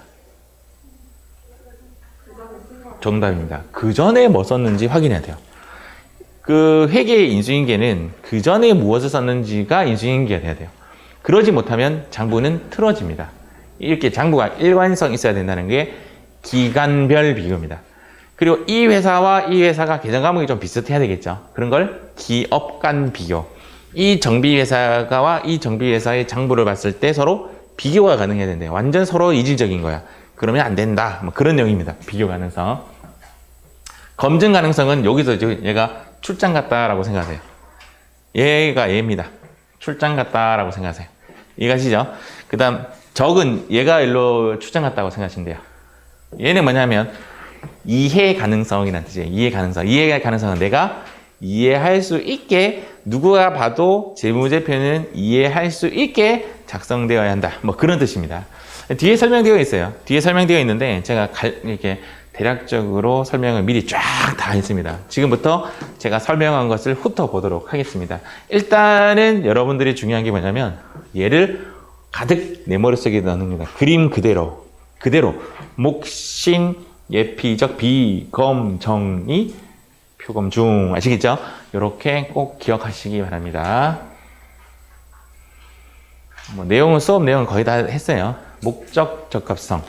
정답입니다. 그 전에 뭐 썼는지 확인해야 돼요. 그 회계의 인수인계는 그 전에 무엇을 썼는지가 인수인계가 돼야 돼요. 그러지 못하면 장부는 틀어집니다. 이렇게 장부가 일관성 있어야 된다는 게 기간별 비교입니다. 그리고 이 회사와 이 회사가 계정 과목이 좀 비슷해야 되겠죠. 그런 걸 기업 간 비교. 이 정비회사와 이 정비회사의 장부를 봤을 때 서로 비교가 가능해야 된대요. 완전 서로 이질적인 거야. 그러면 안 된다. 뭐 그런 내용입니다. 비교 가능성. 검증 가능성은 여기서 얘가 출장 갔다라고 생각하세요. 얘가 얘입니다. 출장 갔다라고 생각하세요. 이해가시죠? 그 다음 적은 얘가 일로 출장 갔다고 생각하시면 돼요. 얘는 뭐냐면 이해 가능성이라는 뜻이에요. 이해 가능성. 이해 가능성은 내가 이해할 수 있게 누구가 봐도 재무제표는 이해할 수 있게 작성되어야 한다. 뭐 그런 뜻입니다. 뒤에 설명되어 있어요. 뒤에 설명되어 있는데 제가 이렇게 대략적으로 설명을 미리 쫙 다 했습니다. 지금부터 제가 설명한 것을 훑어보도록 하겠습니다. 일단은 여러분들이 중요한 게 뭐냐면 얘를 가득 내 머릿속에 넣는 겁니다. 그림 그대로 목신 예피적 비검정이 표검중 아시겠죠? 이렇게 꼭 기억하시기 바랍니다. 뭐 내용은 수업 내용은 거의 다 했어요. 목적 적합성.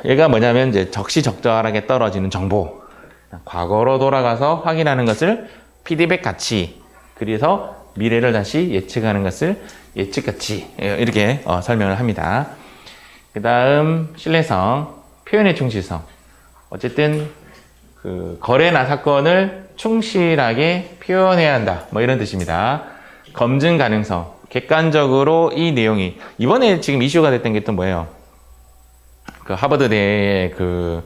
얘가 뭐냐면 이제 적시적절하게 떨어지는 정보. 과거로 돌아가서 확인하는 것을 피드백 가치. 그래서 미래를 다시 예측하는 것을 예측 가치. 이렇게 설명을 합니다. 그 다음 신뢰성, 표현의 충실성. 어쨌든 그 거래나 사건을 충실하게 표현해야 한다. 뭐 이런 뜻입니다. 검증 가능성. 객관적으로 이 내용이 이번에 지금 이슈가 됐던 게 또 뭐예요? 그 하버드대의 그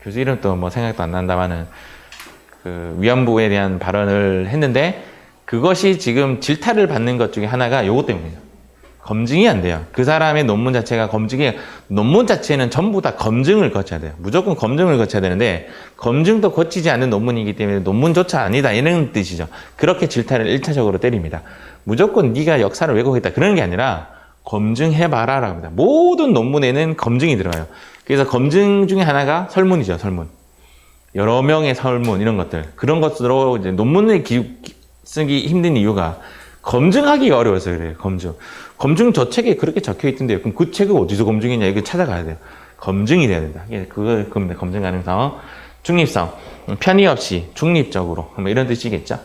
교수 이름 또 뭐 생각도 안 난다마는 그 위안부에 대한 발언을 했는데 그것이 지금 질타를 받는 것 중에 하나가 요것 때문이에요. 검증이 안 돼요. 그 사람의 논문 자체가 논문 자체는 전부 다 검증을 거쳐야 돼요. 무조건 검증을 거쳐야 되는데 검증도 거치지 않는 논문이기 때문에 논문조차 아니다 이런 뜻이죠. 그렇게 질타를 1차적으로 때립니다. 무조건 네가 역사를 왜곡했다 그런 게 아니라 검증해봐라 라고 합니다. 모든 논문에는 검증이 들어가요. 그래서 검증 중에 하나가 설문이죠. 설문. 여러 명의 설문 이런 것들. 그런 것으로 이제 논문을 쓰기 힘든 이유가 검증하기가 어려워서 그래요. 검증 저 책에 그렇게 적혀 있던데요. 그럼 그 책을 어디서 검증했냐 이거 찾아가야 돼요. 검증이 돼야 된다. 그겁니다. 검증 가능성. 중립성. 편의 없이 중립적으로 뭐 이런 뜻이겠죠.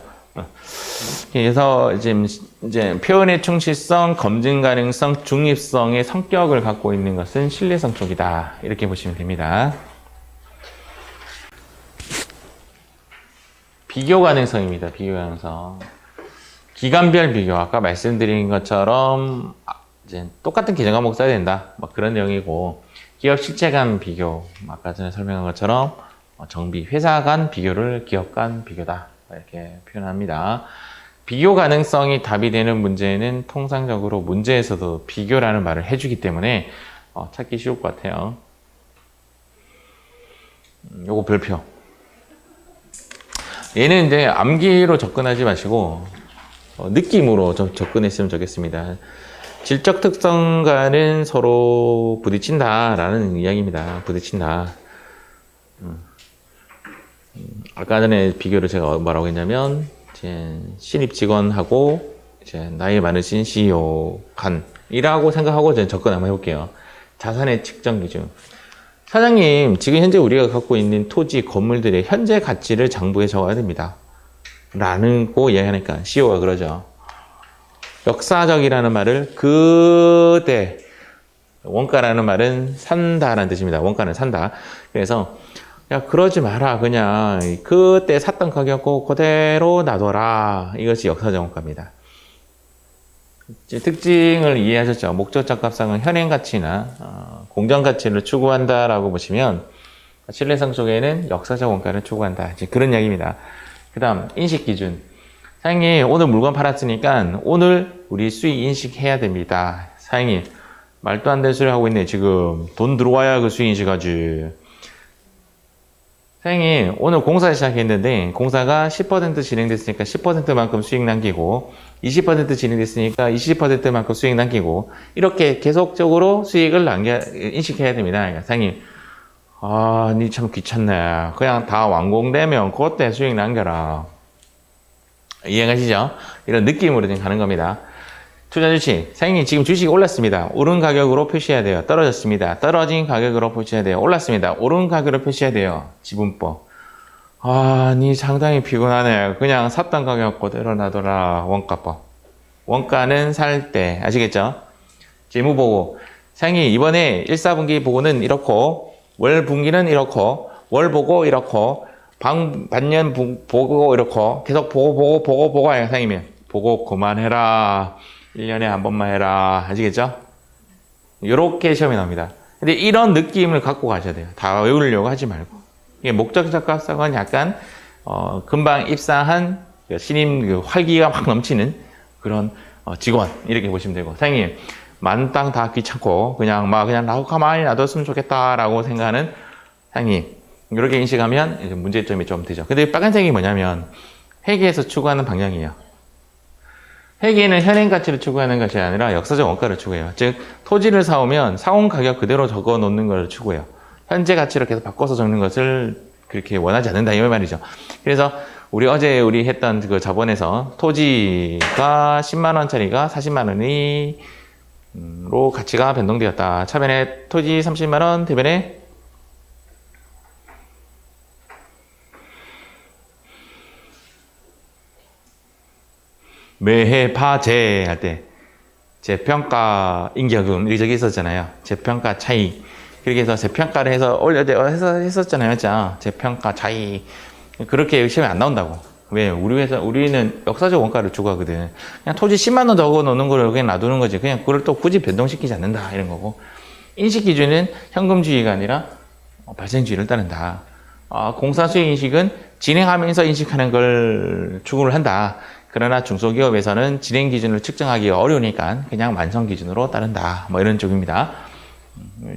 그래서 이제 표현의 충실성, 검증 가능성, 중립성의 성격을 갖고 있는 것은 신뢰성 쪽이다. 이렇게 보시면 됩니다. 비교 가능성입니다. 비교 가능성. 기간별 비교. 아까 말씀드린 것처럼 이제 똑같은 개정 과목 써야 된다. 뭐 그런 내용이고 기업 실체 간 비교. 아까 전에 설명한 것처럼 정비, 회사 간 비교를 기업 간 비교다. 이렇게 표현합니다. 비교 가능성이 답이 되는 문제는 통상적으로 문제에서도 비교라는 말을 해주기 때문에 찾기 쉬울 것 같아요. 요거 별표. 얘는 이제 암기로 접근하지 마시고 느낌으로 좀 접근했으면 좋겠습니다. 질적 특성과는 서로 부딪힌다라는 이야기입니다. 부딪힌다. 아까 전에 비교를 제가 뭐라고 했냐면 이제 신입 직원하고 이제 나이 많으신 CEO 간이라고 생각하고 이제 접근 한번 해볼게요. 자산의 측정 기준. 사장님, 지금 현재 우리가 갖고 있는 토지, 건물들의 현재 가치를 장부에 적어야 됩니다. 라고 이야기하니까 CEO가 그러죠. 역사적이라는 말을 그때, 원가라는 말은 산다라는 뜻입니다. 원가는 산다. 그래서 야, 그러지 마라. 그냥 그때 샀던 가격고 그대로 놔둬라. 이것이 역사적 원가입니다. 이제 특징을 이해하셨죠? 목적적 값상은 현행 가치나 공정 가치를 추구한다라고 보시면 신뢰성 쪽에는 역사적 원가를 추구한다. 이제 그런 이야기입니다. 그 다음 인식 기준. 사장님 오늘 물건 팔았으니까 오늘 우리 수익 인식해야 됩니다. 사장님 말도 안 되는 소리 하고 있네. 지금 돈 들어와야 그 수익 인식하지. 사장님 오늘 공사 시작했는데 공사가 10% 진행됐으니까 10%만큼 수익 남기고 20% 진행됐으니까 20%만큼 수익 남기고 이렇게 계속적으로 수익을 인식해야 됩니다. 그러니까 사장님 니 참 귀찮네. 그냥 다 완공되면 그때 수익 남겨라. 이해가시죠? 이런 느낌으로 지금 가는 겁니다. 투자 주식. 사장님 지금 주식이 올랐습니다. 오른 가격으로 표시해야 돼요. 떨어졌습니다. 떨어진 가격으로 표시해야 돼요. 올랐습니다. 오른 가격으로 표시해야 돼요. 지분법. 니 상당히 피곤하네. 그냥 샀던 가격 그대로 놔둬라. 원가법. 원가는 살 때. 아시겠죠? 재무보고. 사장님 이번에 1, 4분기 보고는 이렇고 월 분기는 이렇고 월 보고 이렇고 반년 보고 이렇고 계속 보고 해요. 사장님이. 보고 그만해라. 1년에 한 번만 해라. 아시겠죠? 이렇게 시험이 나옵니다. 근데 이런 느낌을 갖고 가셔야 돼요. 다 외우려고 하지 말고. 이게 목적적 값상은 약간, 금방 입사한 신임 활기가 막 넘치는 그런 직원. 이렇게 보시면 되고. 사장님, 만땅 다 귀찮고, 그냥 나하고 가만히 놔뒀으면 좋겠다라고 생각하는 사장님. 이렇게 인식하면 이제 문제점이 좀 되죠. 근데 빨간색이 뭐냐면, 회계에서 추구하는 방향이에요. 회계는 현행 가치를 추구하는 것이 아니라 역사적 원가를 추구해요. 즉 토지를 사오면 사온 가격 그대로 적어 놓는 걸 추구해요. 현재 가치를 계속 바꿔서 적는 것을 그렇게 원하지 않는다 이 말이죠. 그래서 어제 했던 그 자본에서 토지가 10만 원짜리가 40만 원으로 가치가 변동되었다. 차변에 토지 30만 원, 대변에 매해 파재 할 때 재평가 인격음 이렇게 있었잖아요. 재평가 차이. 그렇게 해서 재평가를 해서 했었잖아요. 맞죠? 재평가 차이. 그렇게 시험에 안 나온다고. 왜? 우리는 역사적 원가를 추구하거든. 그냥 토지 10만 원 적어 놓는 거를 그냥 놔두는 거지. 그냥 그걸 또 굳이 변동시키지 않는다. 이런 거고. 인식 기준은 현금주의가 아니라 발생주의를 따른다. 공사 수익 인식은 진행하면서 인식하는 걸 추구를 한다. 그러나 중소기업에서는 진행 기준을 측정하기 어려우니까 그냥 완성 기준으로 따른다. 이런 쪽입니다.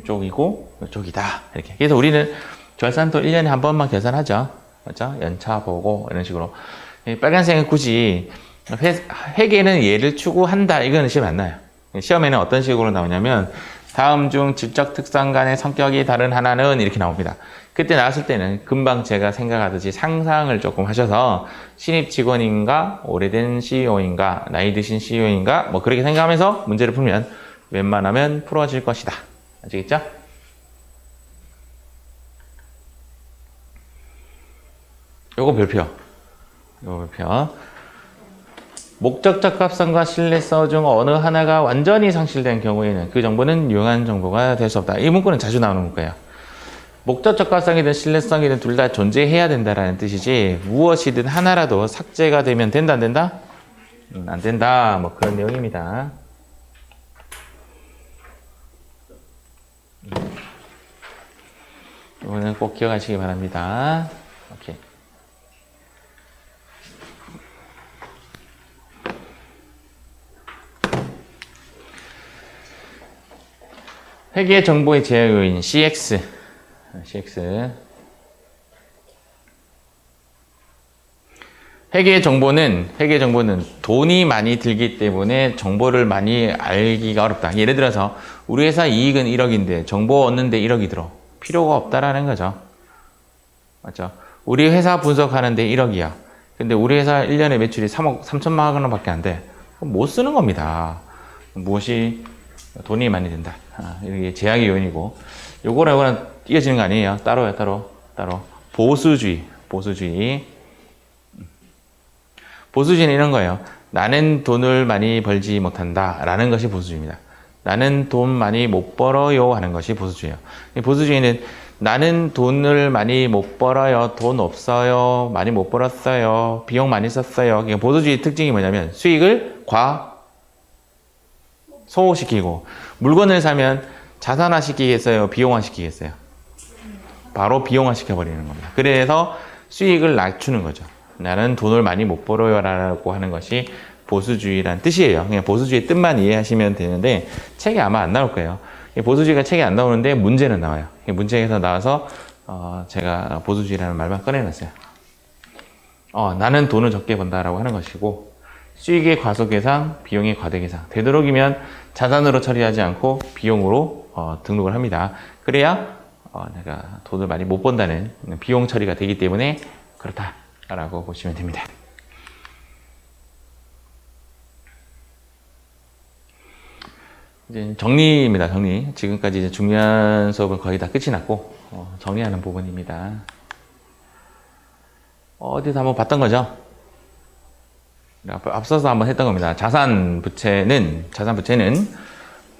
이쪽이고 이쪽이다. 이렇게. 그래서 우리는 결산도 1년에 한 번만 계산하죠. 그렇죠? 연차 보고 이런 식으로. 빨간색은 굳이 회계는 얘를 추구한다. 이거는 시험 안 나요. 시험에는 어떤 식으로 나오냐면 다음 중 지적 특성 간의 성격이 다른 하나는 이렇게 나옵니다. 그때 나왔을 때는 금방 제가 생각하듯이 상상을 조금 하셔서 신입 직원인가 오래된 CEO인가 나이 드신 CEO인가 그렇게 생각하면서 문제를 풀면 웬만하면 풀어질 것이다. 아시겠죠? 요거 별표. 목적적 합성과 신뢰성 중 어느 하나가 완전히 상실된 경우에는 그 정보는 유용한 정보가 될 수 없다. 이 문구는 자주 나오는 문구예요. 목적적 합성이든 신뢰성이든 둘 다 존재해야 된다라는 뜻이지 무엇이든 하나라도 삭제가 되면 된다 안 된다? 안 된다. 그런 내용입니다. 이거는 꼭 기억하시기 바랍니다. 오케이. 회계 정보의 제약 요인 CX. 회계 정보는 돈이 많이 들기 때문에 정보를 많이 알기가 어렵다. 예를 들어서 우리 회사 이익은 1억인데 정보 얻는데 1억이 들어. 필요가 없다라는 거죠. 맞죠? 우리 회사 분석하는데 1억이야. 근데 우리 회사 1년에 매출이 3억 3천만 원밖에 안 돼. 그럼 못 쓰는 겁니다. 무엇이 돈이 많이 든다. 이게 제약의 요인이고, 요거는 이어지는 거 아니에요. 따로요, 따로. 보수주의는 이런 거예요. 나는 돈을 많이 벌지 못한다. 라는 것이 보수주의입니다. 나는 돈 많이 못 벌어요. 하는 것이 보수주의예요. 보수주의는 나는 돈을 많이 못 벌어요. 돈 없어요. 많이 못 벌었어요. 비용 많이 썼어요. 그러니까 보수주의 특징이 뭐냐면 수익을 소호시키고 물건을 사면 자산화 시키겠어요? 비용화 시키겠어요? 바로 비용화 시켜버리는 겁니다. 그래서 수익을 낮추는 거죠. 나는 돈을 많이 못 벌어요 라고 하는 것이 보수주의란 뜻이에요. 그냥 보수주의 뜻만 이해하시면 되는데 책에 아마 안 나올 거예요. 보수주의가 책에 안 나오는데 문제는 나와요. 문제에서 나와서 제가 보수주의라는 말만 꺼내놨어요. 나는 돈을 적게 번다라고 하는 것이고 수익의 과소계상, 비용의 과대계상. 되도록이면 자산으로 처리하지 않고 비용으로 등록을 합니다. 그래야 내가 돈을 많이 못 번다는 비용 처리가 되기 때문에 그렇다라고 보시면 됩니다. 이제 정리입니다. 정리. 지금까지 이제 중요한 수업은 거의 다 끝이 났고 정리하는 부분입니다. 어디서 한번 봤던 거죠? 앞서서 한번 했던 겁니다. 자산 부채는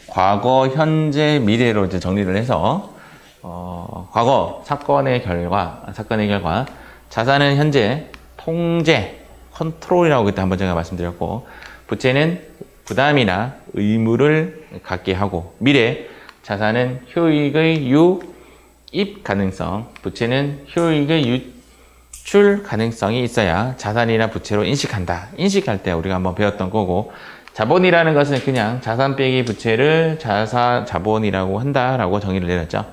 과거, 현재, 미래로 이제 정리를 해서 과거 사건의 결과 자산은 현재 통제, 컨트롤이라고 그때 한번 제가 말씀드렸고 부채는 부담이나 의무를 갖게 하고 미래 자산은 효익의 유입 가능성, 부채는 효익의 유출 가능성이 있어야 자산이나 부채로 인식한다. 인식할 때 우리가 한번 배웠던 거고 자본이라는 것은 그냥 자산 빼기 부채를 자본이라고 한다라고 정의를 내렸죠.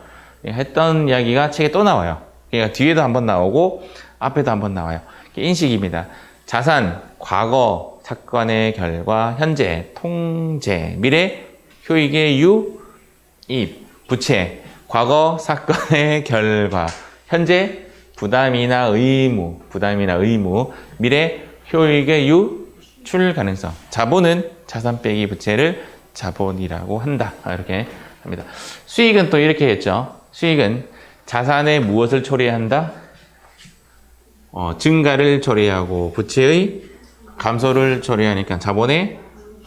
했던 이야기가 책에 또 나와요. 그러니까 뒤에도 한번 나오고 앞에도 한번 나와요. 인식입니다. 자산, 과거, 사건의 결과, 현재, 통제, 미래, 효익의 유입, 부채, 과거, 사건의 결과, 현재, 부담이나 의무, 미래, 효익의 유출 가능성. 자본은 자산 빼기 부채를 자본이라고 한다. 이렇게 합니다. 수익은 또 이렇게 했죠. 수익은 자산의 무엇을 초래한다? 증가를 초래하고 부채의 감소를 초래하니까 자본의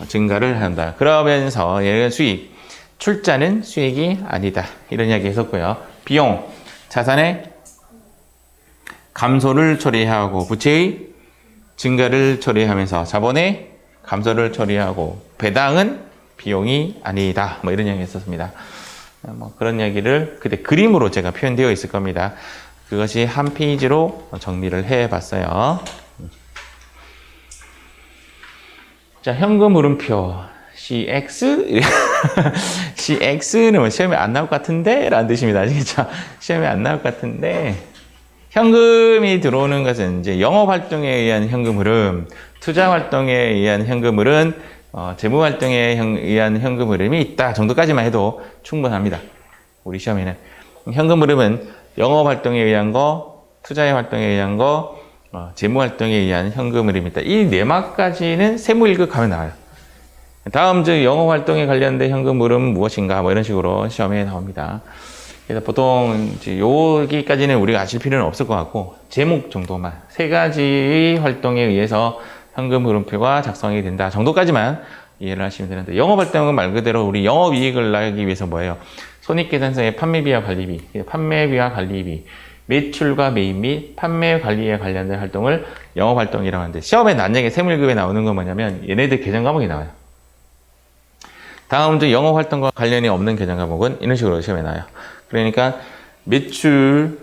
증가를 한다. 그러면서 얘는 수익, 출자는 수익이 아니다. 이런 이야기 했었고요. 비용, 자산의 감소를 초래하고 부채의 증가를 초래하면서 자본의 감소를 초래하고 배당은 비용이 아니다. 뭐 이런 이야기 했었습니다. 뭐 그런 이야기를 그때 그림으로 제가 표현되어 있을 겁니다. 그것이 한 페이지로 정리를 해봤어요. 자, 현금 흐름표 CX CX는 뭐 시험에 안 나올 것 같은데 라는 뜻입니다. 아시겠죠? 시험에 안 나올 것 같은데 현금이 들어오는 것은 이제 영업 활동에 의한 현금 흐름, 투자 활동에 의한 현금 흐름, 재무 활동에 의한 현금 흐름이 있다 정도까지만 해도 충분합니다. 우리 시험에는 현금 흐름은 영업 활동에 의한 거, 투자의 활동에 의한 거, 재무 활동에 의한 현금 흐름이다. 이 네마까지는 세무 1급 가면 나와요. 다음 주 영업 활동에 관련된 현금 흐름은 무엇인가 뭐 이런 식으로 시험에 나옵니다. 그래서 보통 이제 여기까지는 우리가 아실 필요는 없을 것 같고 제목 정도만 세 가지 활동에 의해서 현금 흐름표가 작성이 된다 정도까지만 이해를 하시면 되는데 영업 활동은 말 그대로 우리 영업 이익을 나기 위해서 뭐예요? 손익계산서의 판매비와 관리비, 판매비와 관리비, 매출과 매입 및 판매 관리에 관련된 활동을 영업 활동이라고 하는데 시험에 만약에 세무 1급에 나오는 건 뭐냐면 얘네들 계정 과목이 나와요. 다음 주 영업 활동과 관련이 없는 계정 과목은 이런 식으로 시험에 나와요. 그러니까 매출,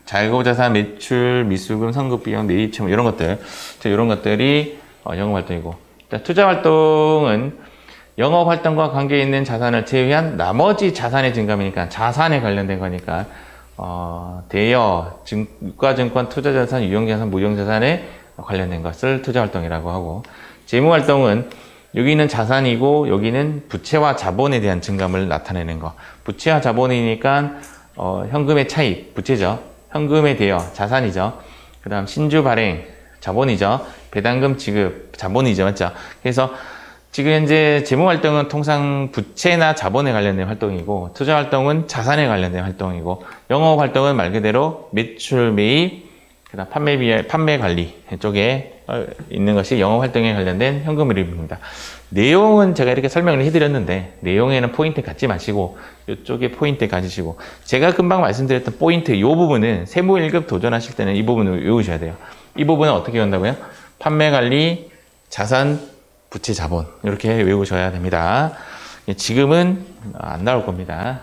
자회고자산 매출, 미수금, 선급비용, 내입채무 이런 것들, 이런 것들이 영업 활동이고, 투자 활동은 영업 활동과 관계 있는 자산을 제외한 나머지 자산의 증감이니까 자산에 관련된 거니까 대여, 유가증권, 투자자산, 유형자산, 무형자산에 관련된 것을 투자 활동이라고 하고, 재무 활동은 여기는 자산이고 여기는 부채와 자본에 대한 증감을 나타내는 거. 부채와 자본이니까 현금의 차입, 부채죠. 현금의 대여, 자산이죠. 그 다음 신주 발행, 자본이죠. 배당금 지급, 자본이죠. 맞죠? 그래서 지금 현재 재무 활동은 통상 부채나 자본에 관련된 활동이고 투자 활동은 자산에 관련된 활동이고 영업 활동은 말 그대로 매출, 매입, 그다음 판매 관리 쪽에 있는 것이 영업 활동에 관련된 현금 흐름입니다. 내용은 제가 이렇게 설명을 해드렸는데 내용에는 포인트 갖지 마시고 이쪽에 포인트 가지시고 제가 금방 말씀드렸던 포인트 이 부분은 세무 1급 도전하실 때는 이 부분을 외우셔야 돼요. 이 부분은 어떻게 외운다고요? 판매 관리, 자산, 부채, 자본 이렇게 외우셔야 됩니다. 지금은 안 나올 겁니다.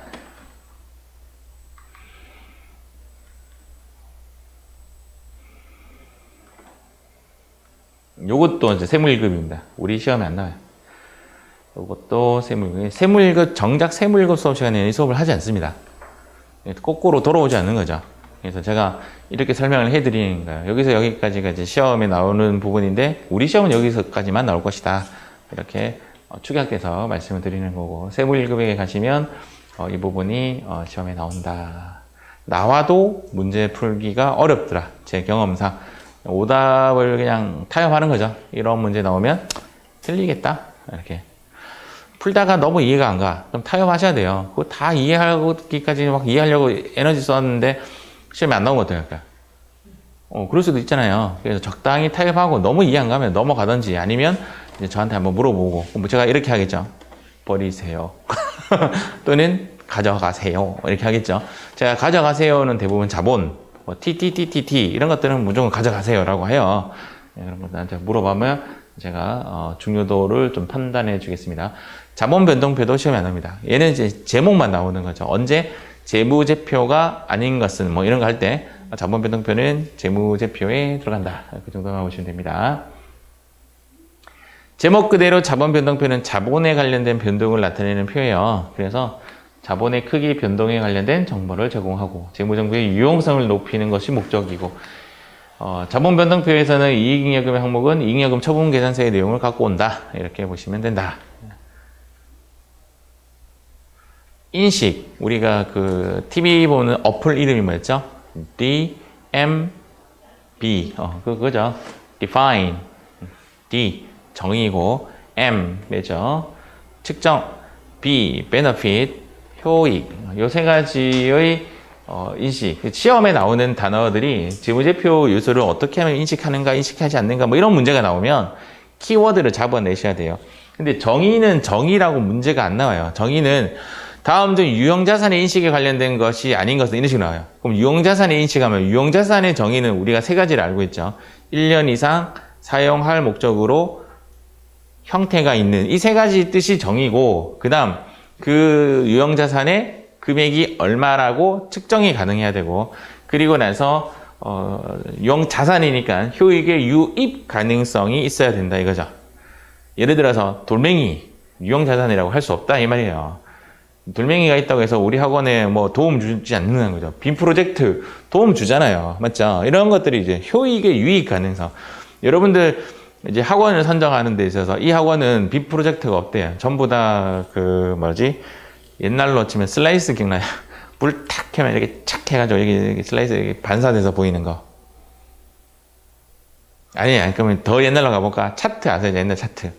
요것도 이제 세무 1급입니다. 우리 시험에 안 나와요. 요것도 세무 1급. 세무 1급, 정작 세무 1급 수업 시간에는 이 수업을 하지 않습니다. 거꾸로 돌아오지 않는 거죠. 그래서 제가 이렇게 설명을 해드리는 거예요. 여기서 여기까지가 이제 시험에 나오는 부분인데, 우리 시험은 여기서까지만 나올 것이다. 이렇게 축약돼서 말씀을 드리는 거고, 세무 1급에 가시면 이 부분이 시험에 나온다. 나와도 문제 풀기가 어렵더라. 제 경험상. 오답을 그냥 타협하는 거죠. 이런 문제 나오면 틀리겠다. 이렇게. 풀다가 너무 이해가 안 가. 그럼 타협하셔야 돼요. 그거 다 이해하기까지 막 이해하려고 에너지 썼는데 시험에 안 나오면 어떡할까요? 그럴 수도 있잖아요. 그래서 적당히 타협하고 너무 이해 안 가면 넘어가든지 아니면 이제 저한테 한번 물어보고 뭐 제가 이렇게 하겠죠. 버리세요. 또는 가져가세요. 이렇게 하겠죠. 제가 가져가세요는 대부분 자본, 뭐 TTTTT 이런 것들은 무조건 가져가세요라고 해요. 이런 거 나한테 물어보면 제가 중요도를 좀 판단해 주겠습니다. 자본 변동표도 시험에 안 나옵니다. 얘는 이제 제목만 나오는 거죠. 언제 재무제표가 아닌 것은 뭐 이런 거 할 때 자본 변동표는 재무제표에 들어간다. 그 정도만 보시면 됩니다. 제목 그대로 자본 변동표는 자본에 관련된 변동을 나타내는 표예요. 그래서 자본의 크기 변동에 관련된 정보를 제공하고 재무정보의 유용성을 높이는 것이 목적이고 자본 변동표에서는 이익잉여금의 항목은 이익잉여금 처분 계산서의 내용을 갖고 온다. 이렇게 보시면 된다. 인식, 우리가 그 TV 보는 어플 이름이 뭐였죠? DMB, 그거죠. Define, D, 정의고, M, 매죠. 측정, B, Benefit, 효익, 요 세 가지의 인식, 시험에 나오는 단어들이 재무제표 요소를 어떻게 하면 인식하는가, 인식하지 않는가, 뭐 이런 문제가 나오면 키워드를 잡아내셔야 돼요. 근데 정의는 정의라고 문제가 안 나와요. 정의는 다음 중 유형자산의 인식에 관련된 것이 아닌 것은 이런 식으로 나와요. 그럼 유형자산의 인식하면 유형자산의 정의는 우리가 세 가지를 알고 있죠. 1년 이상 사용할 목적으로 형태가 있는 이 세 가지 뜻이 정의고, 그 다음 그 유형자산의 금액이 얼마라고 측정이 가능해야 되고, 그리고 나서 유형자산이니까 효익의 유입 가능성이 있어야 된다 이거죠. 예를 들어서 돌멩이 유형자산이라고 할 수 없다 이 말이에요. 돌멩이가 있다고 해서 우리 학원에 뭐 도움 주지 않는 거죠. 빔 프로젝트 도움 주잖아요. 맞죠? 이런 것들이 이제 효익의 유익 가능성. 여러분들 이제 학원을 선정하는 데 있어서 이 학원은 빔 프로젝트가 없대요. 전부 다 그 뭐지? 옛날로 치면 슬라이스 기억나요? 불 탁 켜면 이렇게 착 해가지고 여기 슬라이스 이렇게 반사돼서 보이는 거. 아니, 그러면 더 옛날로 가볼까? 차트 아세요? 옛날 차트.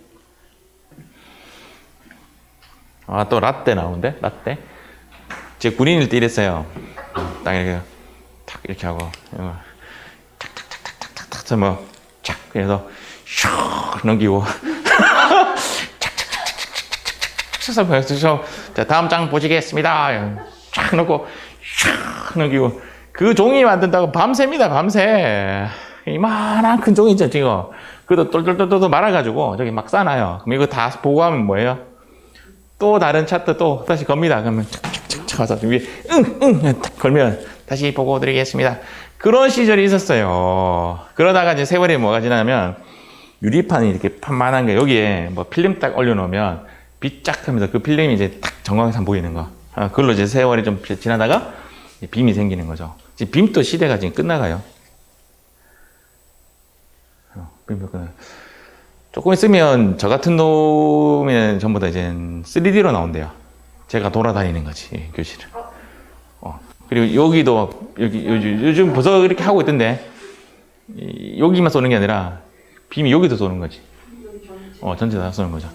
또 라떼 나오는데? 라떼? 제 군인일 때 이랬어요. 딱 이렇게, 탁 이렇게 하고, 탁탁탁탁탁탁탁, 뭐, 착, 그래서, 슉 넘기고, 착착착착착착착 보여서, 자, 다음 장 보시겠습니다. 쫙 넣고, 슉 넘기고, 그 종이 만든다고 밤새입니다, 밤새. 이만한 큰 종이 있죠, 지금. 그것도 똘똘똘똘 말아가지고, 저기 막 싸놔요. 그럼 이거 다 보고하면 뭐예요? 또 다른 차트 또 다시 겁니다. 그러면 착착착착 와서 위에 딱 걸면 다시 보고 드리겠습니다. 그런 시절이 있었어요. 그러다가 이제 세월이 뭐가 지나면 유리판이 이렇게 판만한 게 여기에 뭐 필름 딱 올려놓으면 빛 쫙 하면서 그 필름이 이제 딱 정광상 보이는 거. 그걸로 이제 세월이 좀 지나다가 빔이 생기는 거죠. 지금 빔도 시대가 지금 끝나가요. 빔도 끝나요. 조금 있으면 저 같은 놈이 전부 다 이제 3D로 나온대요. 제가 돌아다니는 거지, 교실을. 그리고 여기도, 요즘 벌써 이렇게 하고 있던데, 여기만 쏘는 게 아니라, 빔이 여기도 쏘는 거지. 전체 다 쏘는 거죠.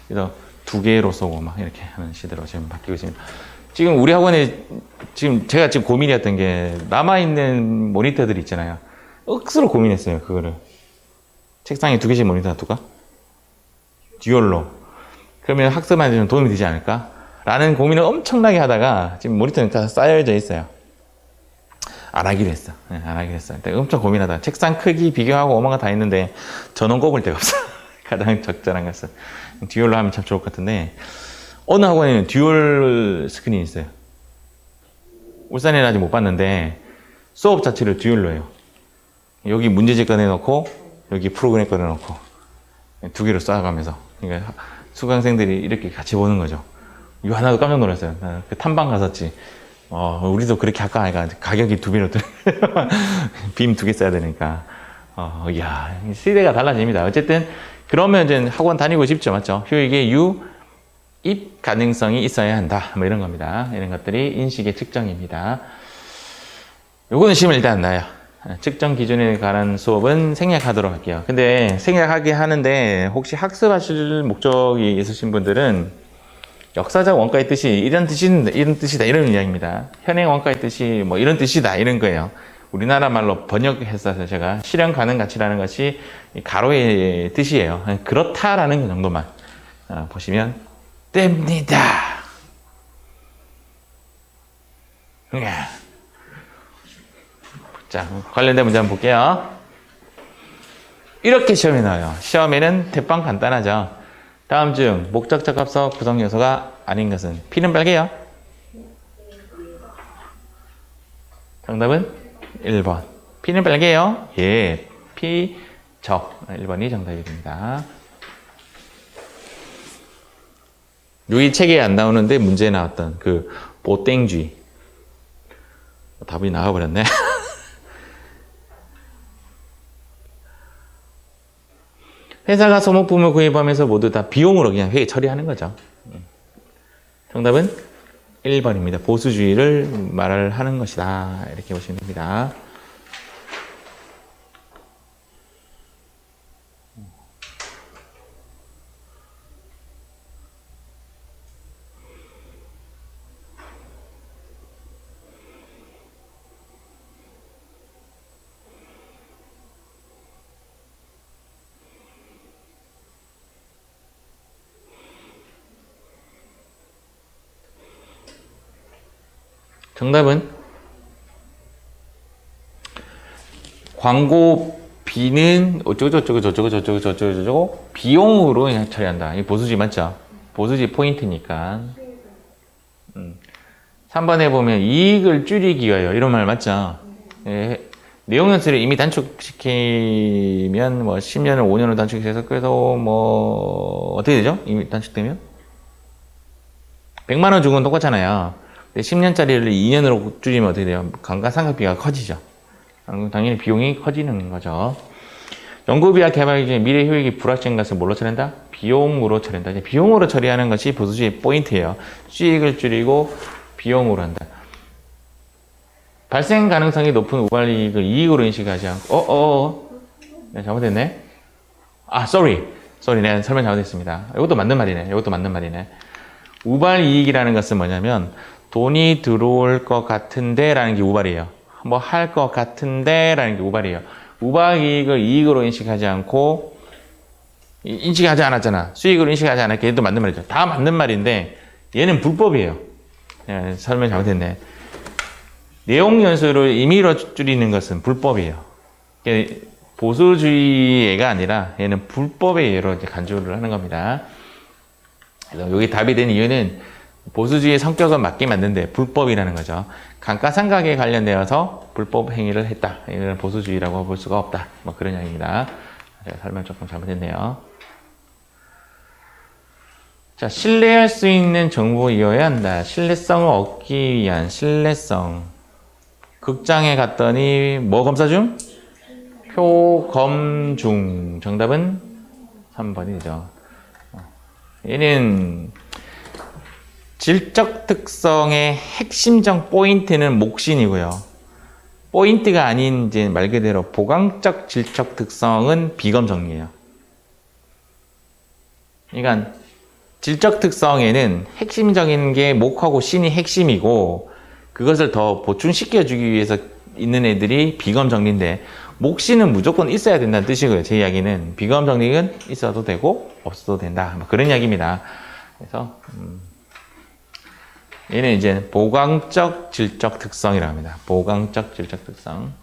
그래서 2개로 쏘고 막 이렇게 하는 시대로 지금 바뀌고 있습니다. 지금 우리 학원에, 제가 지금 고민이었던 게, 남아있는 모니터들 있잖아요. 억수로 고민했어요, 그거를. 책상에 2개씩 모니터 놔둘까? 듀얼로. 그러면 학습하는 데 좀 도움이 되지 않을까? 라는 고민을 엄청나게 하다가 지금 모니터는 다 쌓여져 있어요. 안 하기로 했어. 네, 안 하기로 했어. 엄청 고민하다가 책상 크기 비교하고 오만 거 다 했는데 전원 꼽을 데가 없어. 가장 적절한 것은. 듀얼로 하면 참 좋을 것 같은데, 어느 학원에는 듀얼 스크린이 있어요. 울산에는 아직 못 봤는데, 수업 자체를 듀얼로 해요. 여기 문제집 꺼내놓고, 여기 프로그램 꺼내놓고, 2개로 쌓아가면서. 그러니까 수강생들이 이렇게 같이 보는 거죠. 이거 하나도 깜짝 놀랐어요. 그 탐방 갔었지. 우리도 그렇게 할까 하니까 가격이 2배로 빔 2개 써야 되니까. 이야, 시대가 달라집니다. 어쨌든, 그러면 이제 학원 다니고 싶죠. 맞죠? 효익의 입 가능성이 있어야 한다. 뭐 이런 겁니다. 이런 것들이 인식의 측정입니다. 요거는 시험을 일단 안 나요. 측정 기준에 관한 수업은 생략하도록 할게요. 근데 생략하게 하는데 혹시 학습하실 목적이 있으신 분들은 역사적 원가의 뜻이 이런 뜻이다 이런 이야기입니다. 현행 원가의 뜻이 뭐 이런 뜻이다 이런 거예요. 우리나라 말로 번역해서 제가 실현 가능 가치라는 것이 가로의 뜻이에요. 그렇다라는 정도만 보시면 됩니다. 자, 관련된 문제 한번 볼게요. 이렇게 시험에 나와요. 시험에는 대빵 간단하죠. 다음 중 목적 적합서 구성 요소가 아닌 것은 P는 빨개요. 정답은 1번. P는 빨개요. 예, P 적 1번이 정답이 됩니다. 여기 책에 안 나오는데 문제에 나왔던 그 보땡쥐 답이 나와버렸네. 회사가 소모품을 구입하면서 모두 다 비용으로 그냥 회계 처리하는 거죠. 정답은 1번입니다. 보수주의를 말을 하는 것이다. 이렇게 보시면 됩니다. 정답은 광고비는 어쩌고저쩌고 비용으로 그냥 처리한다. 이 보수지 맞죠? 보수지 포인트니까. 3번에 보면 이익을 줄이기 위하여 이런 말 맞죠? 예, 내용 연수를 이미 단축시키면 뭐 10년을 5년으로 단축해서 그래서 뭐 어떻게 되죠? 이미 단축되면 100만 원 주고는 똑같잖아요. 10년짜리를 2년으로 줄이면 어떻게 돼요? 감가상각비가 커지죠. 당연히 비용이 커지는 거죠. 연구비와 개발 기준의 미래 효익이 불확실한 것을 뭘로 처리한다? 비용으로 처리한다. 비용으로 처리하는 것이 보수주의 포인트예요. 수익을 줄이고 비용으로 한다. 발생 가능성이 높은 우발이익을 이익으로 인식하지 않고 네, 잘못했네. sorry. 내가 설명 잘못했습니다. 이것도 맞는 말이네. 우발이익이라는 것은 뭐냐면 돈이 들어올 것 같은데 라는 게 우발이에요. 뭐 할 것 같은데 라는 게 우발이에요. 우발이익을 이익으로 인식하지 않고 인식하지 않았잖아. 수익으로 인식하지 않았게 얘도 맞는 말이죠. 다 맞는 말인데 얘는 불법이에요. 네, 설명 잘못했네. 내용 연수를 임의로 줄이는 것은 불법이에요. 보수주의의 예가 아니라 얘는 불법의 예로 이제 간주를 하는 겁니다. 그래서 여기 답이 된 이유는 보수주의의 성격을 맞게 만드는데 불법이라는 거죠. 감가상각에 관련되어서 불법 행위를 했다. 이건 보수주의라고 볼 수가 없다. 뭐 그런 이야기입니다. 제가 설명 조금 잘못했네요. 자, 신뢰할 수 있는 정보이어야 한다. 신뢰성을 얻기 위한 신뢰성. 극장에 갔더니 뭐 검사 중? 표검 중. 정답은 3번이죠. 얘는 질적 특성의 핵심적 포인트는 목신이고요. 포인트가 아닌 이제 말 그대로 보강적 질적 특성은 비검 정리예요. 그러니까 질적 특성에는 핵심적인 게 목하고 신이 핵심이고 그것을 더 보충시켜 주기 위해서 있는 애들이 비검 정리인데 몫이는 무조건 있어야 된다는 뜻이고요. 제 이야기는 비교함 정리는 있어도 되고 없어도 된다. 뭐 그런 이야기입니다. 그래서 얘는 이제 보강적 질적 특성이라고 합니다. 보강적 질적 특성.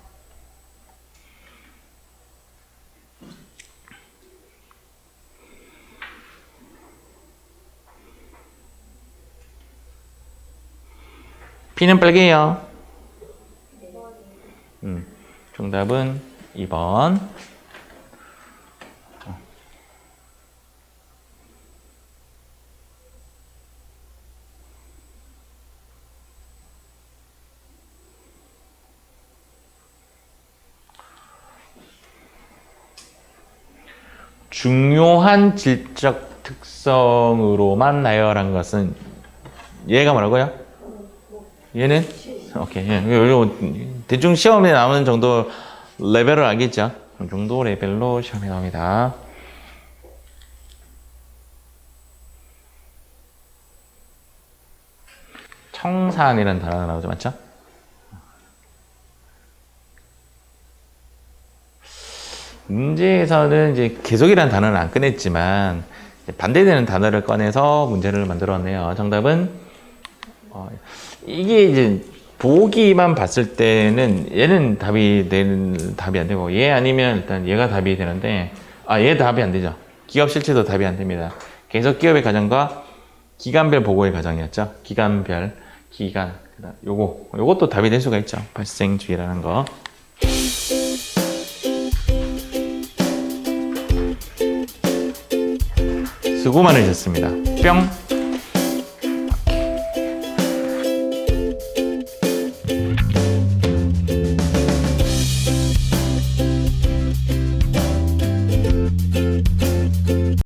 P는 빨개요. 정답은 2번. 중요한 질적 특성으로만 나열한 것은 얘가 뭐라고요? 얘는? 오케이. 대충 시험에 나오는 정도 레벨을 알겠죠? 이 정도 레벨로 시험에 나옵니다. 청산이라는 단어가 나오죠, 맞죠? 문제에서는 이제 계속이라는 단어는 안 꺼냈지만 반대되는 단어를 꺼내서 문제를 만들었네요. 정답은 이게 이제 보기만 봤을 때는 얘는 답이 안 되고 얘 아니면 일단 얘가 답이 되는데 얘 답이 안 되죠. 기업 실체도 답이 안 됩니다. 계속 기업의 과정과 기간별 보고의 과정이었죠. 기간 요것도 답이 될 수가 있죠. 발생주의라는 거. 수고 많으셨습니다. 뿅.